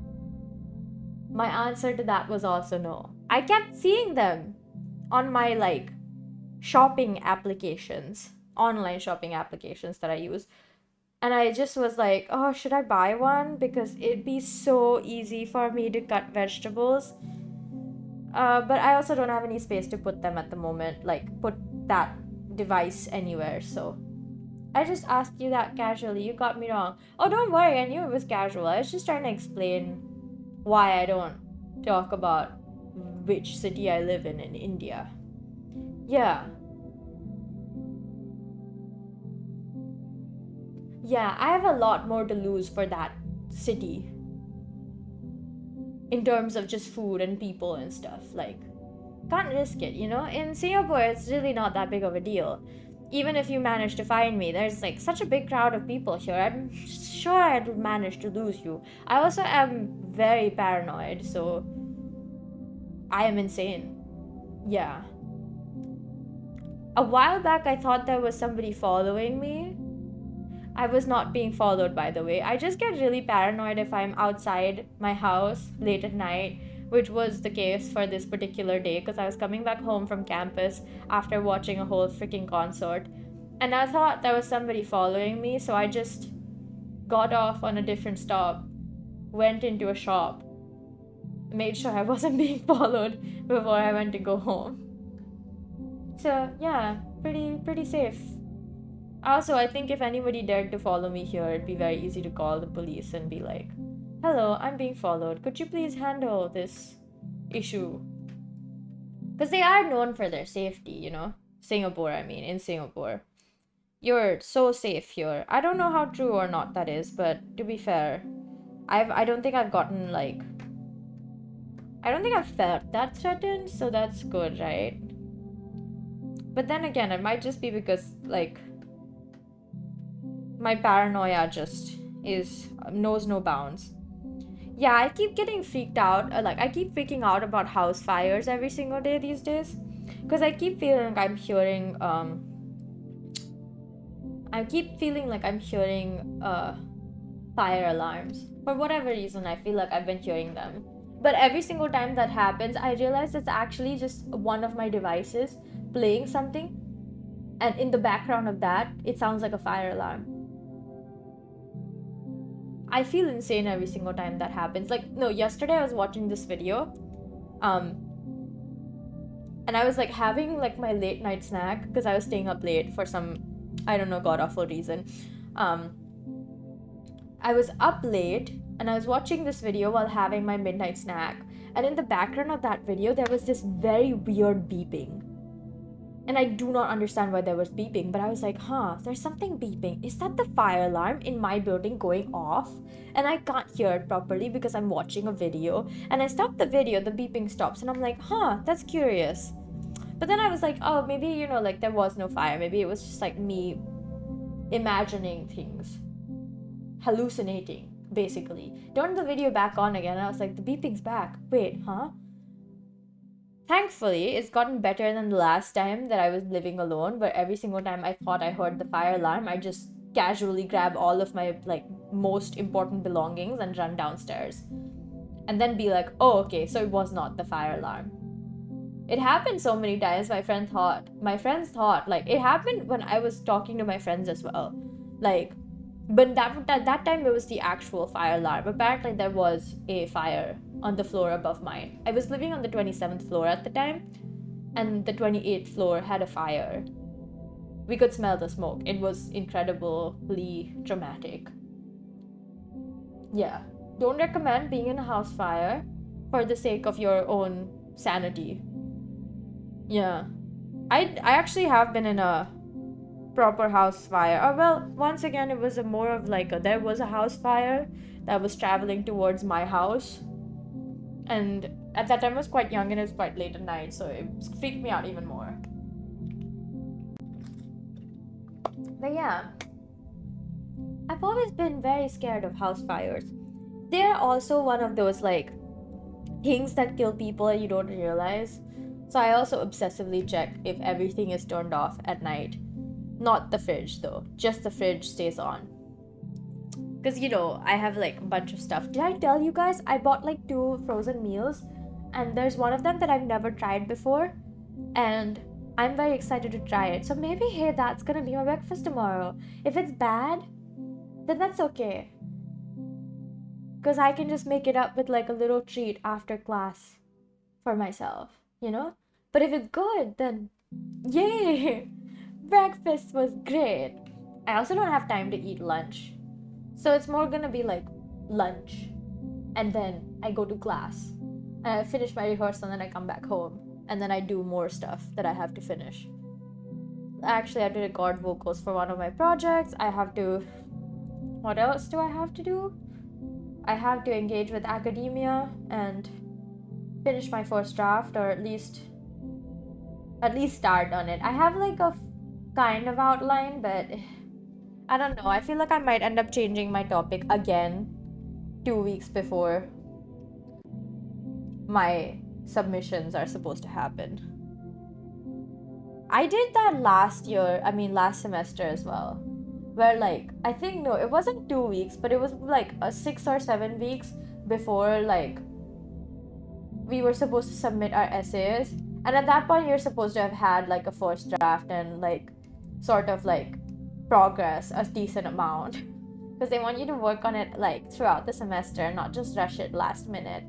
my answer to that was also no. I kept seeing them on my like shopping applications, online shopping applications that I use. And I just was like, oh, should I buy one? Because it'd be so easy for me to cut vegetables. But I also don't have any space to put them at the moment, like put that device anywhere, so I just asked you that casually. You got me wrong. Oh, don't worry. I knew it was casual. I was just trying to explain why I don't talk about which city I live in India. Yeah. Yeah, I have a lot more to lose for that city. In terms of just food and people and stuff. Like, can't risk it, you know? In Singapore, it's really not that big of a deal. even if you manage to find me, there's like such a big crowd of people here. I'm sure I'd manage to lose you. I also am very paranoid, so I am insane. Yeah. A while back, I thought there was somebody following me. I was not being followed, by the way. I just get really paranoid if I'm outside my house late at night, which was the case for this particular day because I was coming back home from campus after watching a whole freaking concert. And I thought there was somebody following me, so I just got off on a different stop, went into a shop, made sure I wasn't being followed before I went to go home. So yeah, pretty safe. Also, I think if anybody dared to follow me here, it'd be very easy to call the police and be like, hello, I'm being followed. Could you please handle this issue? Because they are known for their safety, you know? In Singapore. You're so safe here. I don't know how true or not that is, but to be fair, I don't think I've gotten like... I don't think I've felt that threatened, so that's good, right? But then again, it might just be because, like, my paranoia just knows no bounds. Yeah, I keep getting freaked out. I keep freaking out about house fires every single day these days. Because I keep feeling like I'm hearing, fire alarms. For whatever reason, I feel like I've been hearing them. But every single time that happens, I realize it's actually just one of my devices playing something. And in the background of that, it sounds like a fire alarm. I feel insane every single time that happens. Like, no, yesterday I was watching this video. And I was like having like my late night snack because I was staying up late for some, I don't know, god awful reason. I was up late and I was watching this video while having my midnight snack. And in the background of that video, there was this very weird beeping. And I do not understand why there was beeping, but I was like, there's something beeping. Is that the fire alarm in my building going off? And I can't hear it properly because I'm watching a video. And I stopped the video, the beeping stops, and I'm like, that's curious. But then I was like, oh, maybe, you know, like there was no fire. Maybe it was just like me imagining things. Hallucinating, basically. Turned the video back on again, and I was like, the beeping's back. Wait, Thankfully, it's gotten better than the last time that I was living alone, where every single time I thought I heard the fire alarm, I just casually grab all of my like most important belongings and run downstairs. And then be like, oh, okay, so it was not the fire alarm. It happened so many times, my friends thought, like, it happened when I was talking to my friends as well. Like, but that time it was the actual fire alarm. Apparently there was a fire on the floor above mine. I was living on the 27th floor at the time, and the 28th floor had a fire. We could smell the smoke. It was incredibly dramatic. Yeah, don't recommend being in a house fire for the sake of your own sanity. Yeah, I actually have been in a proper house fire. Well, once again, it was more of like there was a house fire that was traveling towards my house, and at that time I was quite young and it was quite late at night, so it freaked me out even more. But yeah, I've always been very scared of house fires. They're also one of those like things that kill people and you don't realize. So I also obsessively check if everything is turned off at night. Not the fridge though, just the fridge stays on. Because, you know, I have like a bunch of stuff. Did I tell you guys I bought like 2 frozen meals? And there's one of them that I've never tried before. And I'm very excited to try it. So maybe, hey, that's gonna be my breakfast tomorrow. If it's bad, then that's okay. Because I can just make it up with like a little treat after class for myself, you know? But if it's good, then yay! Breakfast was great. I also don't have time to eat lunch. So it's more gonna be like lunch. And then I go to class. And I finish my rehearsal and then I come back home. And then I do more stuff that I have to finish. Actually, I have to record vocals for one of my projects. I have to... What else do I have to do? I have to engage with academia and finish my first draft, or at least start on it. I have like a kind of outline, but I don't know. I feel like I might end up changing my topic again 2 weeks before my submissions are supposed to happen. I did that last semester as well. Where like, I think, no, it wasn't 2 weeks, but it was like 6 or 7 weeks before like we were supposed to submit our essays. And at that point, you're supposed to have had like a first draft and like sort of like progress a decent amount. Because they want you to work on it like throughout the semester, not just rush it last minute.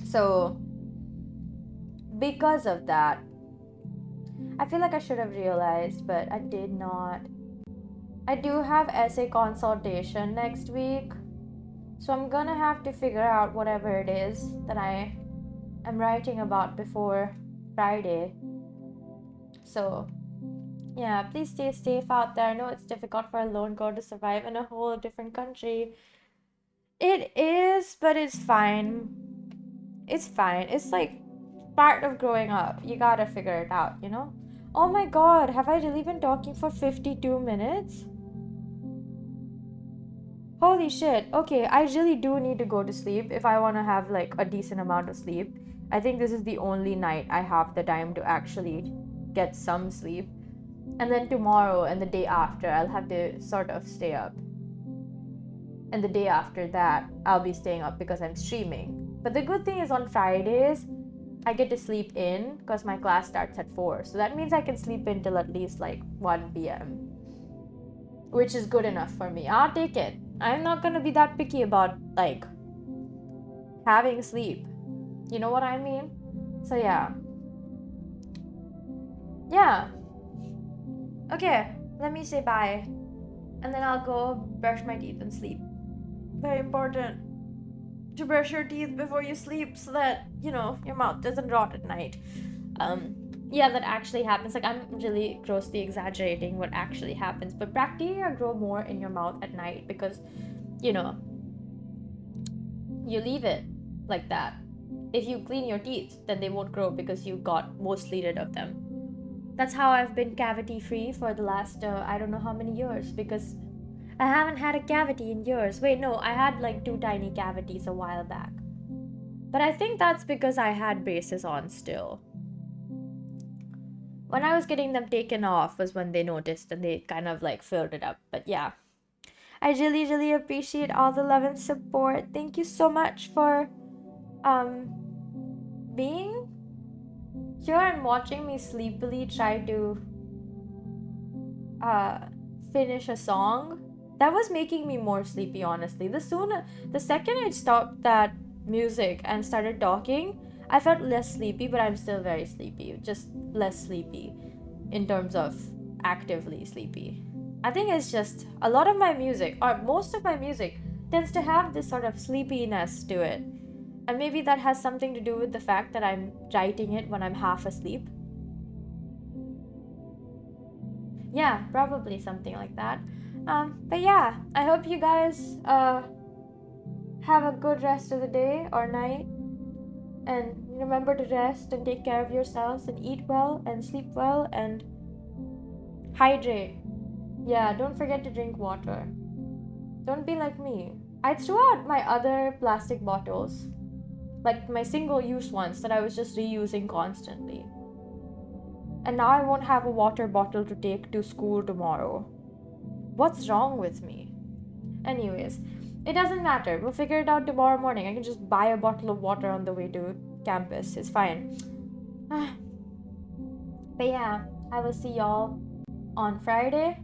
So because of that, I feel like I should have realized, but I did not. I do have essay consultation next week, so I'm gonna have to figure out whatever it is that I am writing about before Friday. So yeah, please stay safe out there. I know it's difficult for a lone girl to survive in a whole different country. It is, but it's fine. It's fine. It's like part of growing up. You gotta figure it out, you know? Oh my god, have I really been talking for 52 minutes? Holy shit. Okay, I really do need to go to sleep if I want to have like a decent amount of sleep. I think this is the only night I have the time to actually get some sleep. And then tomorrow and the day after, I'll have to sort of stay up. And the day after that, I'll be staying up because I'm streaming. But the good thing is on Fridays, I get to sleep in because my class starts at 4. So that means I can sleep in till at least like 1 p.m. Which is good enough for me. I'll take it. I'm not gonna be that picky about like having sleep. You know what I mean? So yeah. Yeah. Okay, let me say bye. And then I'll go brush my teeth and sleep. Very important to brush your teeth before you sleep so that, you know, your mouth doesn't rot at night. Yeah, that actually happens. Like, I'm really grossly exaggerating what actually happens, but bacteria grow more in your mouth at night because, you know, you leave it like that. If you clean your teeth, then they won't grow because you got mostly rid of them. That's how I've been cavity free for the last I don't know how many years, because I haven't had a cavity in years. Wait, no, I had like 2 tiny cavities a while back. But I think that's because I had braces on still. When I was getting them taken off was when they noticed and they kind of like filled it up. But yeah, I really, really appreciate all the love and support. Thank you so much for being here and watching me sleepily try to finish a song. That was making me more sleepy, honestly. The second I stopped that music and started talking, I felt less sleepy, but I'm still very sleepy. Just less sleepy in terms of actively sleepy. I think it's just a lot of my music, or most of my music, tends to have this sort of sleepiness to it. And maybe that has something to do with the fact that I'm writing it when I'm half asleep. Yeah, probably something like that. But yeah, I hope you guys have a good rest of the day or night. And remember to rest and take care of yourselves and eat well and sleep well and hydrate. Yeah, don't forget to drink water. Don't be like me. I threw out my other plastic bottles, like my single-use ones that I was just reusing constantly. And now I won't have a water bottle to take to school tomorrow. What's wrong with me? Anyways, it doesn't matter. We'll figure it out tomorrow morning. I can just buy a bottle of water on the way to campus. It's fine. But yeah, I will see y'all on Friday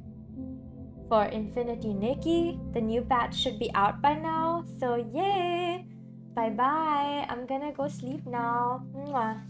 for Infinity Nikki. The new patch should be out by now. So yay! Bye bye. I'm gonna go sleep now. Mwah.